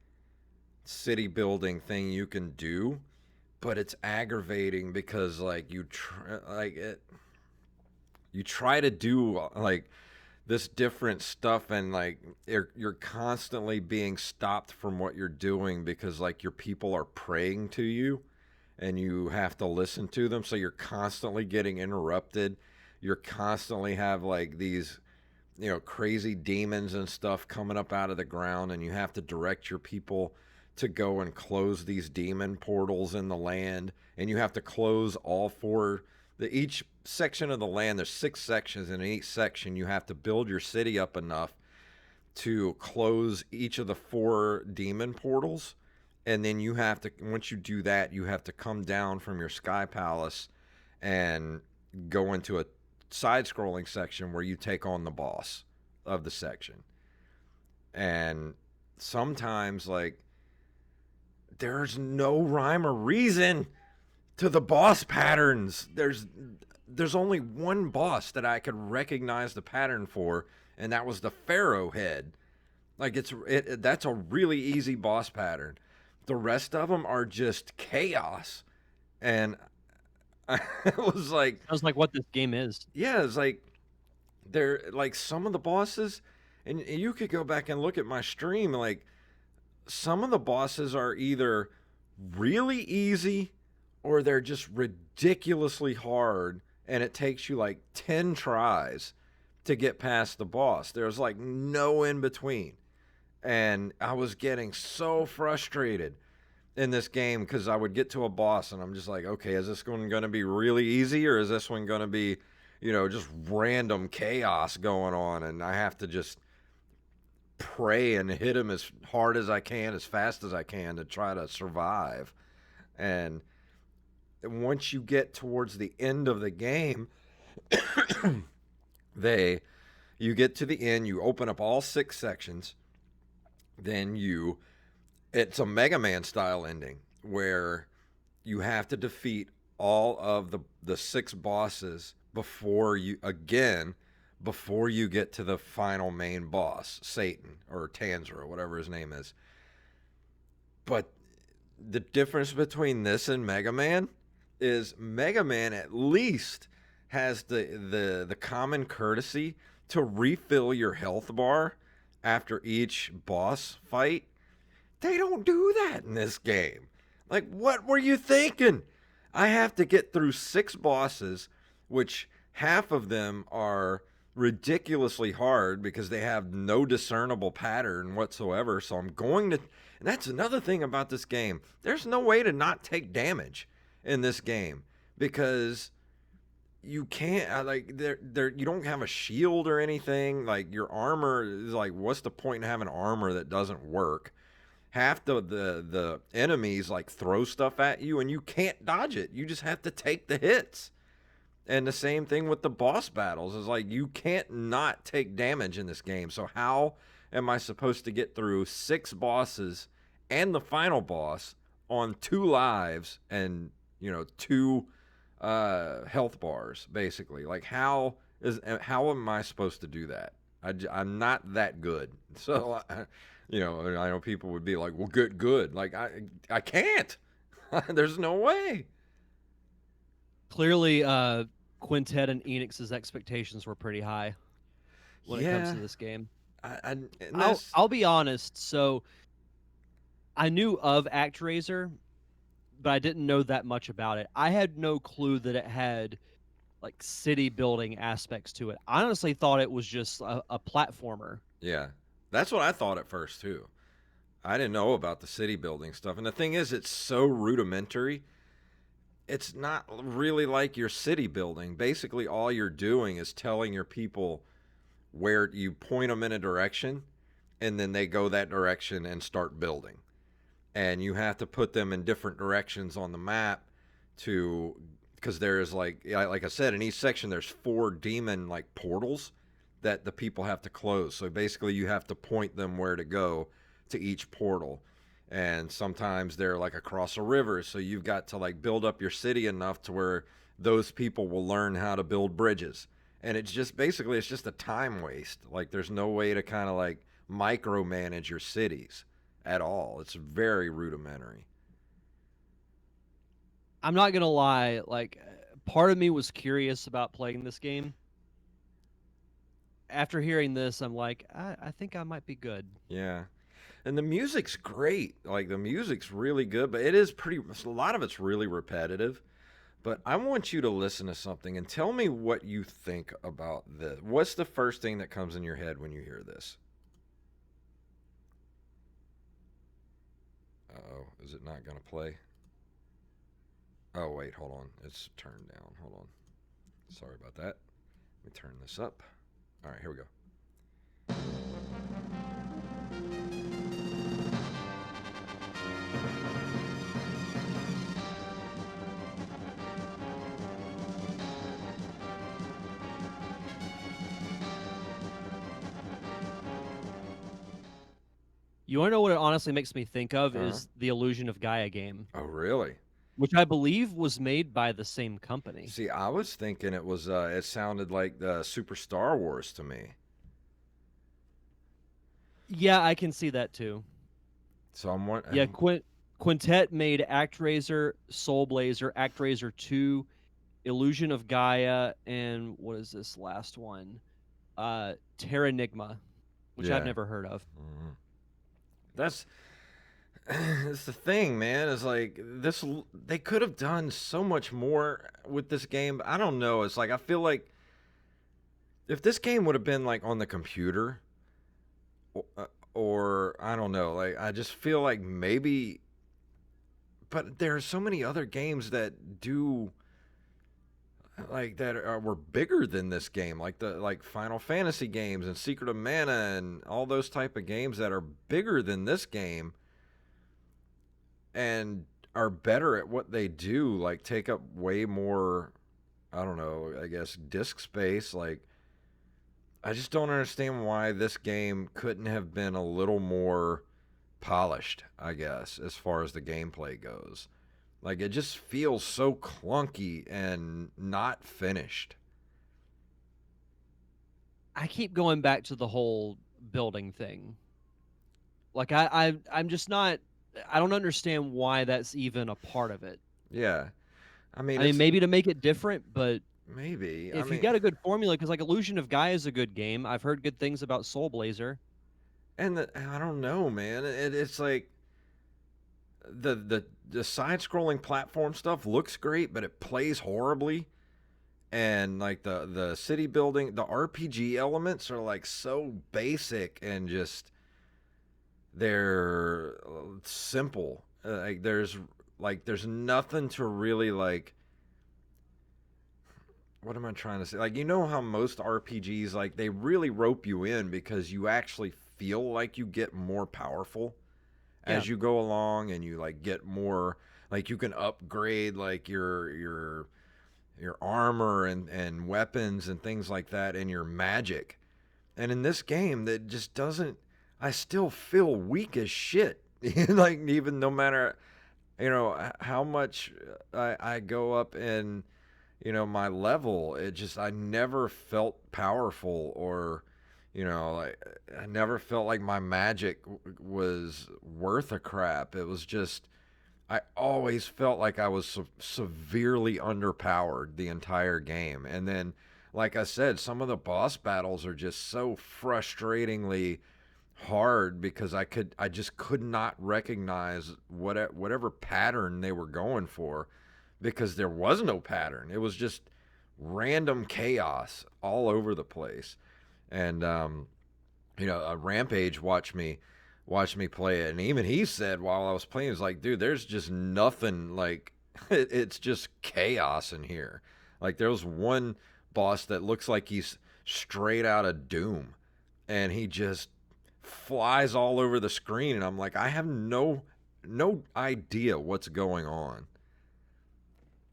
city building thing you can do, but it's aggravating because like you try to do like this different stuff, and like you're constantly being stopped from what you're doing because like your people are praying to you, and you have to listen to them, so you're constantly getting interrupted. You're constantly have like these, crazy demons and stuff coming up out of the ground, and you have to direct your people to go and close these demon portals in the land, and you have to close all four, each section of the land. There's 6 sections, and in each section you have to build your city up enough to close each of the 4 demon portals. And then you have to, once you do that, you have to come down from your sky palace and go into a side scrolling section where you take on the boss of the section. And sometimes like there's no rhyme or reason to the boss patterns. There's only one boss that I could recognize the pattern for, and that was the Pharaoh head. Like that's a really easy boss pattern. The rest of them are just chaos. And I was like, Sounds like what this game is. yeah, it's like they're like some of the bosses, and you could go back and look at my stream. Like some of the bosses are either really easy or they're just ridiculously hard, and it takes you like 10 tries to get past the boss. There's like no in between. And I was getting so frustrated in this game because I would get to a boss and I'm just like, okay, is this one going to be really easy, or is this one going to be, just random chaos going on, and I have to just pray and hit him as hard as I can, as fast as I can to try to survive. And once you get towards the end of the game, you get to the end, you open up all 6 sections, then it's a Mega Man style ending where you have to defeat all of the 6 bosses before you get to the final main boss, Satan or Tanzra, whatever his name is. But the difference between this and Mega Man is Mega Man at least has the common courtesy to refill your health bar after each boss fight. They don't do that in this game. Like, what were you thinking? I have to get through 6 bosses, which half of them are ridiculously hard because they have no discernible pattern whatsoever. So I'm going to, and that's another thing about this game. There's no way to not take damage in this game because you can't, like, you don't have a shield or anything. Like, your armor is like, what's the point in having armor that doesn't work? Half the enemies like throw stuff at you and you can't dodge it. You just have to take the hits. And the same thing with the boss battles is like you can't not take damage in this game. So how am I supposed to get through 6 bosses and the final boss on 2 lives and 2 health bars, basically. Like, how am I supposed to do that? I'm not that good. So, I know people would be like, "Well, good." Like, I can't. There's no way. Clearly, Quintet and Enix's expectations were pretty high when it comes Yeah, to this game. and I'll that's I'll be honest. So I knew of ActRaiser, but I didn't know that much about it. I had no clue that it had like city building aspects to it. I honestly thought it was just a platformer. yeah, that's what I thought at first too. I didn't know about the city building stuff, and the thing is, it's so rudimentary. It's not really like your city building. Basically, all you're doing is telling your people where you point them in a direction, and then they go that direction and start building. And you have to put them in different directions on the map to, because there's like I said, in each section there's 4 demon like portals that the people have to close. So basically you have to point them where to go to each portal. And sometimes they're like across a river, so you've got to like build up your city enough to where those people will learn how to build bridges. And it's just basically it's just a time waste. Like there's no way to kind of like micromanage your cities at all. It's very rudimentary. I'm not gonna lie, like part of me was curious about playing this game. After hearing this, I'm like, I think I might be good. Yeah. And the music's great. Like the music's really good, but it is pretty a lot of it's really repetitive. But I want you to listen to something and tell me what you think about this. What's the first thing that comes in your head when you hear this? Uh-oh, is it not going to play? Oh, wait, hold on. It's turned down. Hold on. Sorry about that. Let me turn this up. All right, here we go. You want to know what it honestly makes me think of Uh-huh. is the Illusion of Gaia game, Oh, really? which I believe was made by the same company. See, I was thinking it sounded like the Super Star Wars to me. Yeah, I can see that too. So I'm Yeah, wondering. Quintet made ActRaiser, Soul Blazer, ActRaiser 2, Illusion of Gaia, and what is this last one? Terranigma, which I've Yeah. never heard of. Mhm. That's It's the thing, man. Is like this. They could have done so much more with this game. I don't know. It's like I feel like if this game would have been like on the computer, or I don't know. Like I just feel like maybe. But there are so many other games that do like were bigger than this game, like the like Final Fantasy games and Secret of Mana and all those type of games that are bigger than this game and are better at what they do, like take up way more, I don't know, I guess disk space. Like I just don't understand why this game couldn't have been a little more polished, I guess, as far as the gameplay goes. Like it just feels so clunky and not finished. I keep going back to the whole building thing. Like I'm just not. I don't understand why that's even a part of it. Yeah. I mean, I mean, it's maybe to make it different, but maybe. I if you've mean, got a good formula, because like Illusion of Gaia is a good game. I've heard good things about Soul Blazer. I don't know, man. It's like the side scrolling platform stuff looks great, but it plays horribly. And like the city building, the RPG elements are like so basic and just they're simple. There's nothing to really like. What am I trying to say? Like, you know how most RPGs like they really rope you in because you actually feel like you get more powerful Yeah, as you go along, and you like get more, like you can upgrade like your armor and weapons and things like that, and your magic. And in this game, that just doesn't. I still feel weak as shit. Like even no matter how much I go up and my level. It just, I never felt powerful, or, like, I never felt like my magic was worth a crap. It was just, I always felt like I was severely underpowered the entire game. And then, like I said, some of the boss battles are just so frustratingly hard because I just could not recognize whatever pattern they were going for, because there was no pattern. It was just random chaos all over the place. And Rampage watched me play it, and even he said while I was playing, he was like, dude, there's just nothing, like, it's just chaos in here. Like, there was one boss that looks like he's straight out of Doom, and he just flies all over the screen, and I'm like, I have no idea what's going on.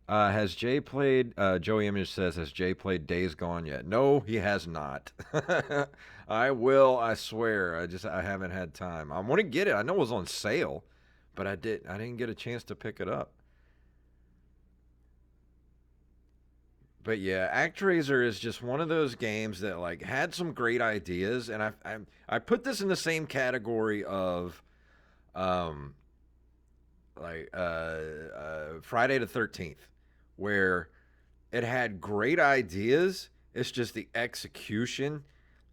Has Jay played? Joey Image says, "Has Jay played Days Gone yet?" No, he has not. I will. I swear. I haven't had time. I want to get it. I know it was on sale, but I didn't get a chance to pick it up. But yeah, ActRaiser is just one of those games that, like, had some great ideas, and I put this in the same category of um Friday the 13th, where it had great ideas. It's just the execution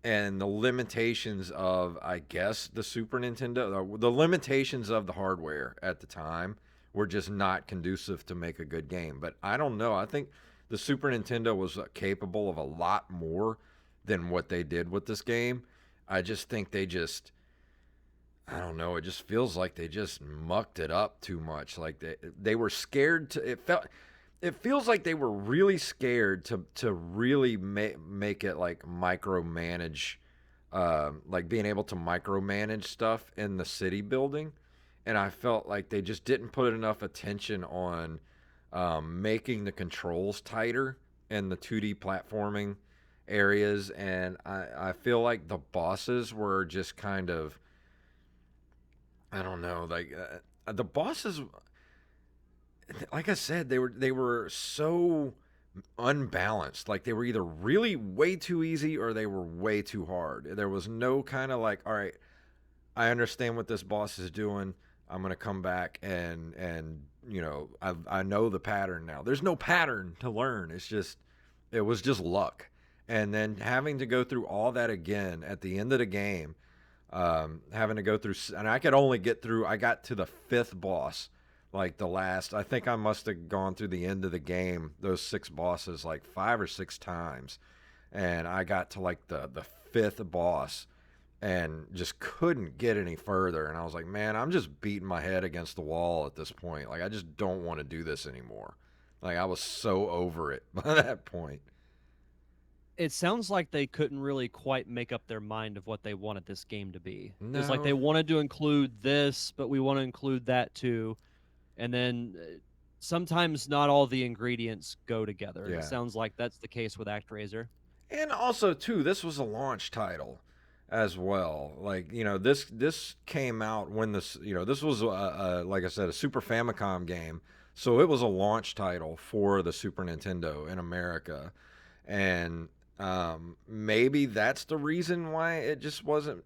and the limitations of, I guess, the Super Nintendo, the limitations of the hardware at the time were just not conducive to make a good game. But I don't know. I think the Super Nintendo was capable of a lot more than what they did with this game. I just think I don't know. It just feels like they just mucked it up too much. Like they were scared to. It feels like they were really scared to really make it like micromanage, like being able to micromanage stuff in the city building, and I felt like they just didn't put enough attention on making the controls tighter in the 2D platforming areas, and I feel like the bosses were just kind of, I don't know, like the bosses, like I said, they were so unbalanced. Like, they were either really way too easy or they were way too hard. There was no kind of like, all right, I understand what this boss is doing. I'm gonna come back and I know the pattern now. There's no pattern to learn. It was just luck, and then having to go through all that again at the end of the game, having to go through, and I could only get through. I got to the fifth boss, like the last. I think I must have gone through the end of the game, those six bosses, like 5 or 6 times, and I got to like the fifth boss, and just couldn't get any further. And I was like, man, I'm just beating my head against the wall at this point. Like, I just don't want to do this anymore. Like, I was so over it by that point. It sounds like they couldn't really quite make up their mind of what they wanted this game to be. It's like No, they wanted to include this, but we want to include that too. And then sometimes not all the ingredients go together. And it yeah. sounds like that's the case with ActRaiser. And also, too, this was a launch title as well. Like, this came out when this was, like I said, a Super Famicom game. So it was a launch title for the Super Nintendo in America. And maybe that's the reason why it just wasn't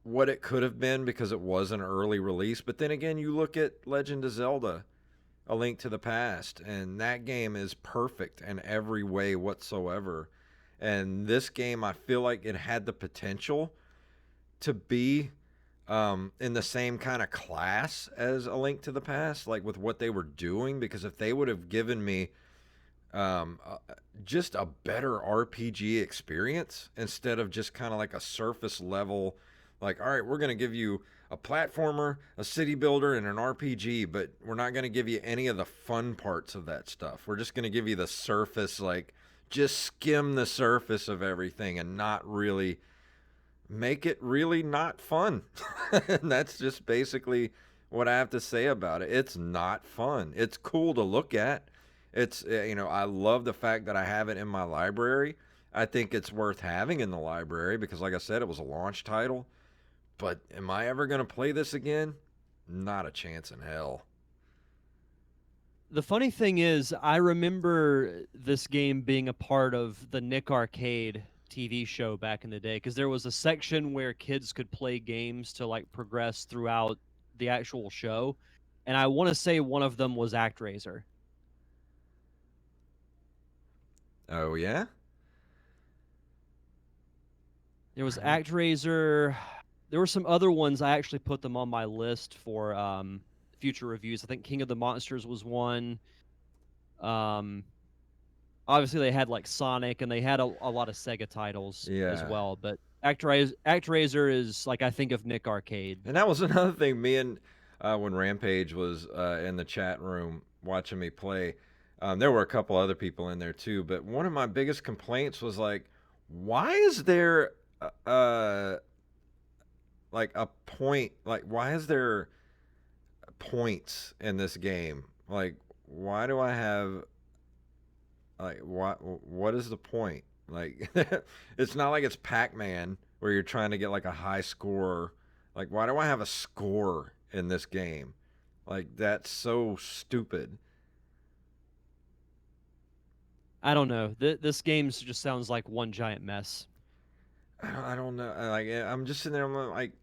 what it could have been, because it was an early release. But then again, you look at Legend of Zelda, A Link to the Past, and that game is perfect in every way whatsoever. And this game, I feel like it had the potential to be in the same kind of class as A Link to the Past, like with what they were doing. Because if they would have given me um, uh, just a better RPG experience instead of just kind of like a surface level, like, all right, we're going to give you a platformer, a city builder, and an RPG, but we're not going to give you any of the fun parts of that stuff. We're just going to give you the surface, like, just skim the surface of everything and not really make it really not fun. And that's just basically what I have to say about it. It's not fun. It's cool to look at. I love the fact that I have it in my library. I think it's worth having in the library because, like I said, it was a launch title. But am I ever going to play this again? Not a chance in hell. The funny thing is, I remember this game being a part of the Nick Arcade TV show back in the day because there was a section where kids could play games to like progress throughout the actual show, and I want to say one of them was ActRaiser. Oh yeah. There was I don't. ActRaiser. There were some other ones. I actually put them on my list for future reviews. I think King of the Monsters was one. Um, Obviously they had like Sonic and they had a lot of Sega titles as Yeah. well, but ActRaiser is like I think of Nick Arcade. And that was another thing. Me and when Rampage was in the chat room watching me play, there were a couple other people in there too. But one of my biggest complaints was like, why is there uh like a point? Like, why is there points in this game? Like, why do I have like what is the point? Like, it's not like it's Pac-Man where you're trying to get like a high score. Like, why do I have a score in this game? Like, that's so stupid. I don't know. This game just sounds like one giant mess. I don't know. Like, I'm just sitting there. I'm like,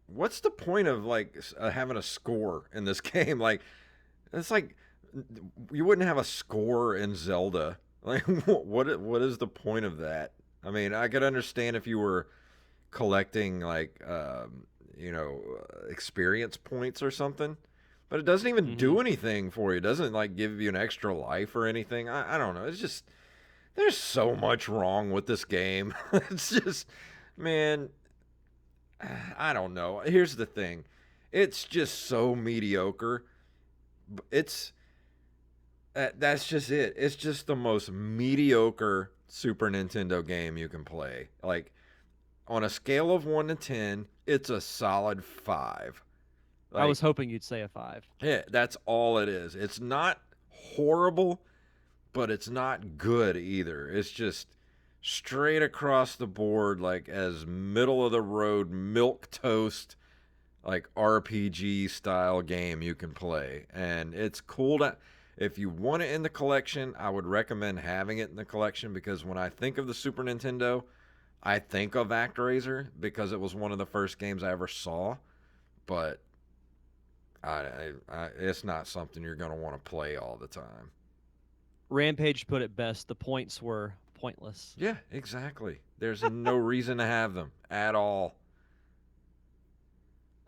what's the point of like having a score in this game? Like, it's like you wouldn't have a score in Zelda. Like, what is the point of that? I mean, I could understand if you were collecting like experience points or something, but it doesn't even Hmm. do anything for you. It doesn't like give you an extra life or anything. I don't know. It's just there's so much wrong with this game. It's just, man, I don't know. Here's the thing. It's just so mediocre. It's that's just it. It's just the most mediocre Super Nintendo game you can play. Like on a scale of 1 to 10, it's a solid 5. I Like, was hoping you'd say a 5. yeah, that's all it is. It's not horrible, but it's not good either. It's just straight across the board, like as middle of the road, milk toast, like RPG style game you can play. And it's cool to, if you want it in the collection, I would recommend having it in the collection because when I think of the Super Nintendo, I think of ActRaiser because it was one of the first games I ever saw. But it's not something you're going to want to play all the time. Rampage put it best. The points were pointless. Yeah, exactly. There's no reason to have them at all.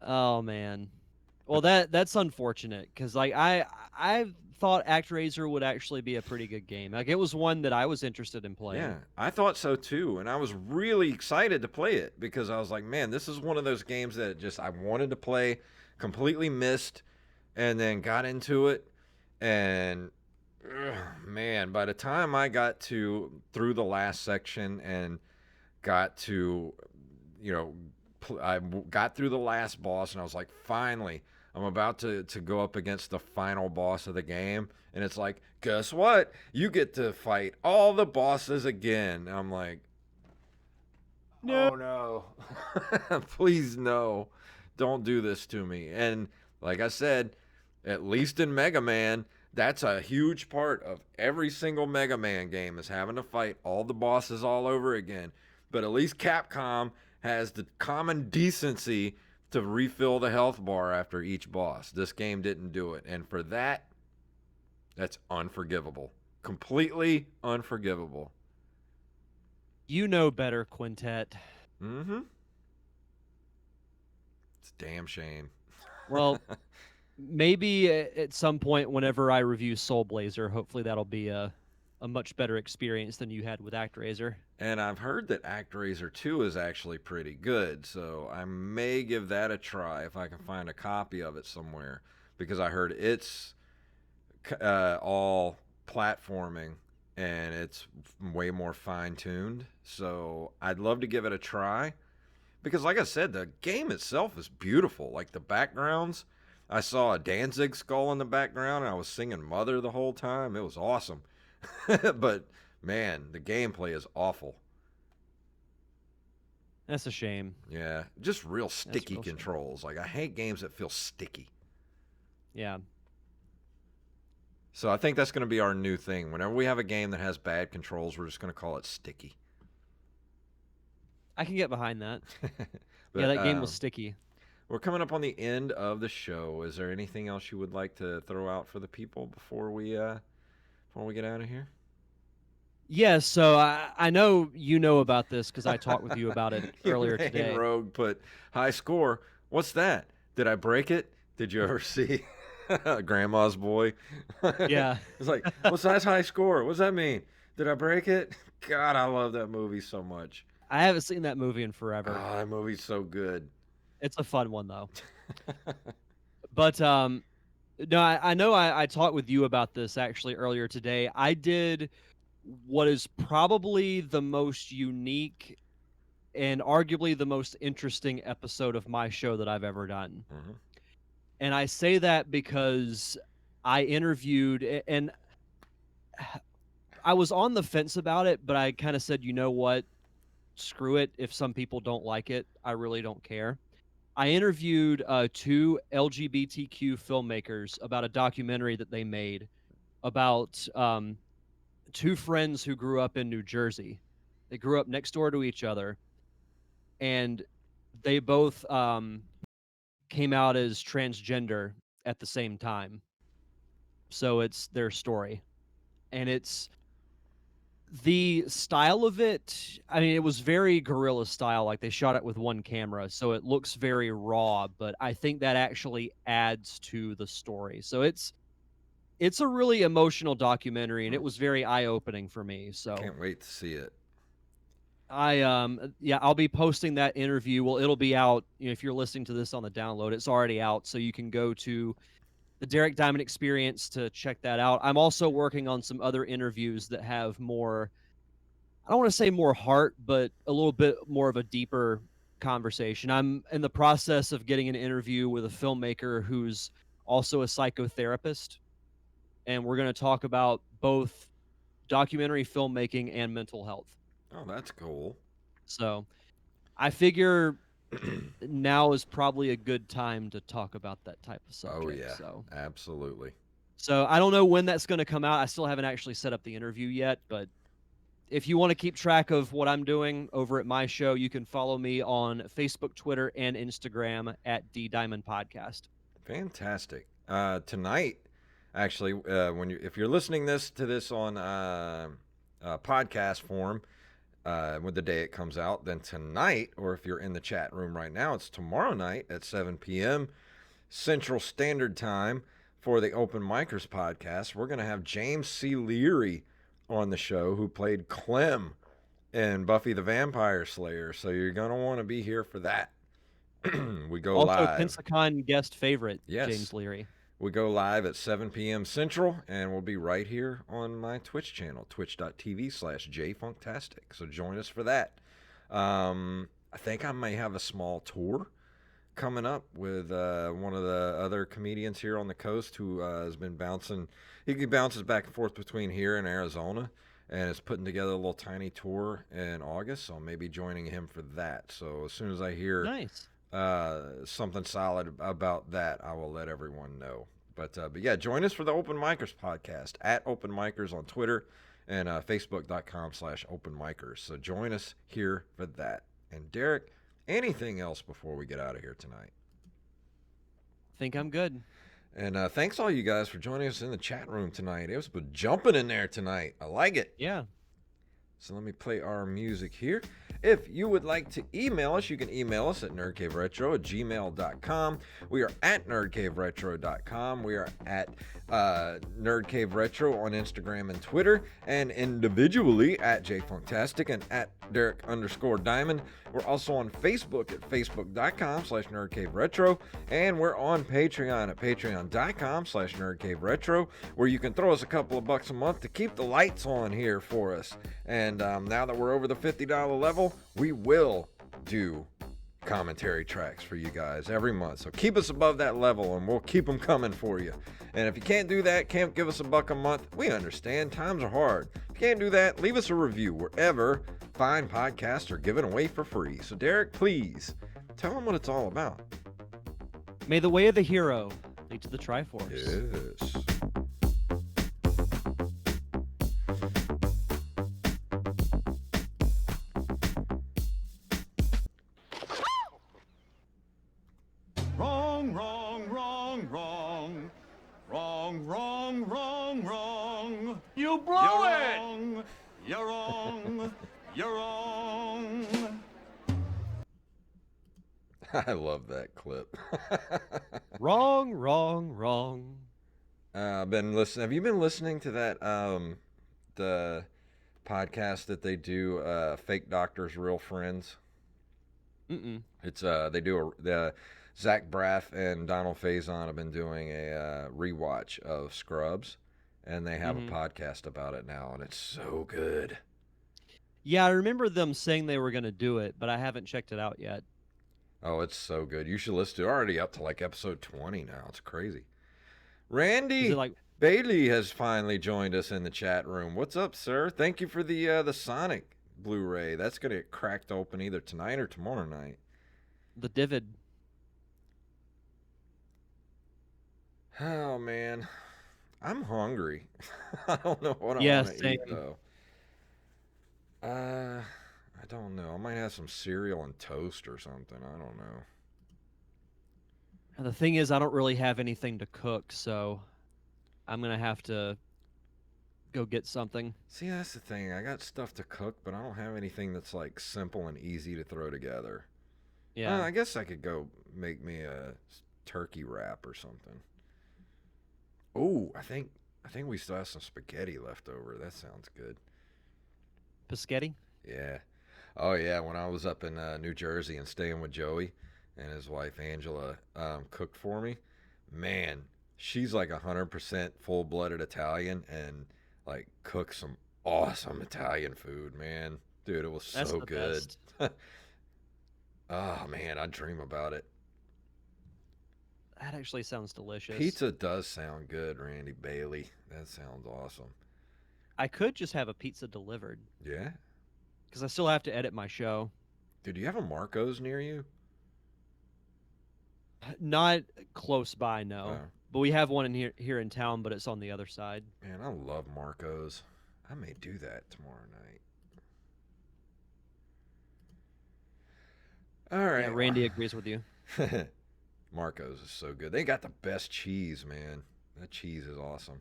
Oh man. Well, But that's unfortunate because like I thought ActRaiser would actually be a pretty good game. Like it was one that I was interested in yeah, playing. I thought so too. And I was really excited to play it because I was like, man, this is one of those games that just I wanted to play, completely missed, and then got into it. And man, by the time I got to through the last section and got to, you know, I got through the last boss and I was like, finally, I'm about to go up against the final boss of the game. And it's like, guess what? You get to fight all the bosses again. And I'm like, No. oh no. Please, no. Don't do this to me. And like I said, at least in Mega Man, that's a huge part of every single Mega Man game is having to fight all the bosses all over again. But at least Capcom has the common decency to refill the health bar after each boss. This game didn't do it. And for that, that's unforgivable. Completely unforgivable. You know better, Quintet. Mm-hmm. It's a damn shame. Well, maybe at some point whenever I review Soul Blazer, hopefully that'll be a much better experience than you had with ActRaiser. And I've heard that ActRaiser 2 is actually pretty good, so I may give that a try if I can find a copy of it somewhere. Because I heard it's all platforming and it's way more fine tuned. So I'd love to give it a try. Because, like I said, the game itself is beautiful. Like the backgrounds, I saw a Danzig skull in the background and I was singing Mother the whole time. It was awesome. But man, the gameplay is awful. That's a shame. Yeah, just real That's a sticky real shame. controls. Like I hate games that feel sticky. Yeah. So I think that's going to be our new thing. Whenever we have a game that has bad controls, we're just going to call it sticky. I can get behind that. Yeah, But that game was sticky. we're coming up on the end of the show. Is there anything else you would like to throw out for the people before we get out of here? Yeah, so I know you know about this because I talked with you about it Your earlier main today. rogue put high score. What's that? Did I break it? Did you ever see Grandma's Boy? Yeah, It's like, what's that high score? What's that mean? Did I break it? God, I love that movie so much. I haven't seen that movie in forever. Oh, that movie's so good. It's a fun one though. But no, I know I talked with you about this actually earlier today. I did what is probably the most unique and arguably the most interesting episode of my show that I've ever done. Mhm. And I say that because I interviewed and I was on the fence about it, but I kind of said, you know what? Screw it. If some people don't like it, I really don't care. I interviewed two LGBTQ filmmakers about a documentary that they made about two friends who grew up in New Jersey. They grew up next door to each other, and they both came out as transgender at the same time. So it's their story. And it's the style of it. I mean, it was very guerrilla style. Like they shot it with one camera. So it looks very raw, but I think that actually adds to the story. So it's a really emotional documentary and it was very eye-opening for me. So Can't wait to see it. yeah, I'll be posting that interview. Well, it'll be out, if you're listening to this on the download, it's already out, so you can go to the Derek Diamond Experience to check that out. I'm also working on some other interviews that have more, I don't want to say more heart, but a little bit more of a deeper conversation. I'm in the process of getting an interview with a filmmaker who's also a psychotherapist, and we're going to talk about both documentary filmmaking and mental health. Oh, that's cool. So I figure now is probably a good time to talk about that type of subject. Oh yeah, So, absolutely. so I don't know when that's going to come out. I still haven't actually set up the interview yet, but if you want to keep track of what I'm doing over at my show, you can follow me on Facebook, Twitter, and Instagram at D Diamond Podcast. Fantastic. Tonight, actually, if you're listening to this on podcast form, with the day it comes out, then tonight, or if you're in the chat room right now, it's tomorrow night at 7 p.m. Central Standard Time for the Open Micers podcast. We're going to have James C. Leary on the show, who played Clem in Buffy the Vampire Slayer. So you're going to want to be here for that. We go Also, live. Pensacon guest favorite, Yes. James Leary. We go live at 7 p.m. Central, and we'll be right here on my Twitch channel, twitch.tv/JayFunktastic. So join us for that. I think I may have a small tour coming up with one of the other comedians here on the coast who has been bouncing. He bounces back and forth between here and Arizona, and is putting together a little tiny tour in August. So I may be joining him for that. So as soon as I hear Nice. something solid about that, I will let everyone know. But yeah, join us for the Open Micers podcast at Open Micers on Twitter and Facebook.com/Open Micers. So join us here for that. And Derek, anything else before we get out of here tonight? Think I'm good. And thanks all you guys for joining us in the chat room tonight. It was jumping in there tonight. I like it. Yeah. So let me play our music here. If you would like to email us, you can email us at nerdcaveretro@gmail.com. We are at nerdcaveretro.com. We are at nerdcaveretro on Instagram and Twitter, and individually at JayFunktastic and at Derek_Diamond. We're also on Facebook at facebook.com/nerdcaveretro, and we're on Patreon at patreon.com/nerdcaveretro, where you can throw us a couple of bucks a month to keep the lights on here for us. And now that we're over the $50 level, we will do commentary tracks for you guys every month. So keep us above that level and we'll keep them coming for you. And if you can't do that, can't give us a buck a month, we understand. Times are hard. If you can't do that, leave us a review wherever fine podcasts are given away for free. So Derek, please tell them what it's all about. May the way of the hero lead to the Triforce. Yes. wrong. Wrong, wrong, wrong, wrong. You blew You're it! wrong. You're wrong. You're wrong. I love that clip. Wrong, wrong, wrong. I've been listening. Have you been listening to that the podcast that they do, Fake Doctors, Real Friends? Mm-mm. It's they do the Zach Braff and Donald Faison have been doing a rewatch of Scrubs, and they have a podcast about it now, and it's so good. Yeah, I remember them saying they were going to do it, but I haven't checked it out yet. Oh, it's so good. You should listen to it. Already up to like episode 20 now. It's crazy. Randy Is it like Bailey has finally joined us in the chat room. What's up, sir? Thank you for the Sonic Blu-ray. That's going to get cracked open either tonight or tomorrow night. the Divid? Oh, man. I'm hungry. I don't know what I Yeah, want to same. eat, though. I don't know. I might have some cereal and toast or something. I don't know. And the thing is, I don't really have anything to cook, so I'm going to have to go get something. See, that's the thing. I got stuff to cook, but I don't have anything that's like simple and easy to throw together. Yeah. I guess I could go make me a turkey wrap or something. Oh, I think we still have some spaghetti left over. That sounds good. Paschetti? Yeah. Oh yeah. When I was up in New Jersey and staying with Joey and his wife Angela, cooked for me. Man, she's like 100% full-blooded Italian and like cooks some awesome Italian food. Man, dude, it was That's so the good. best. Oh man, I dream about it. That actually sounds delicious. Pizza does sound good, Randy Bailey. That sounds awesome. I could just have a pizza delivered Yeah. because I still have to edit my show. Dude, do you have a Marco's near you? Not close by, no. Oh. But we have one in here in town, but it's on the other side. Man, I love Marco's. I may do that tomorrow night. All right. Yeah, Randy agrees with you. Marco's is so good. They got the best cheese, man. That cheese is awesome.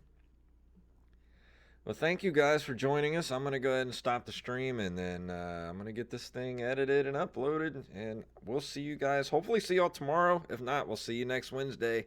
Well, thank you guys for joining us. I'm going to go ahead and stop the stream, and then I'm going to get this thing edited and uploaded, and we'll see you guys. Hopefully see y'all tomorrow. If not, we'll see you next Wednesday.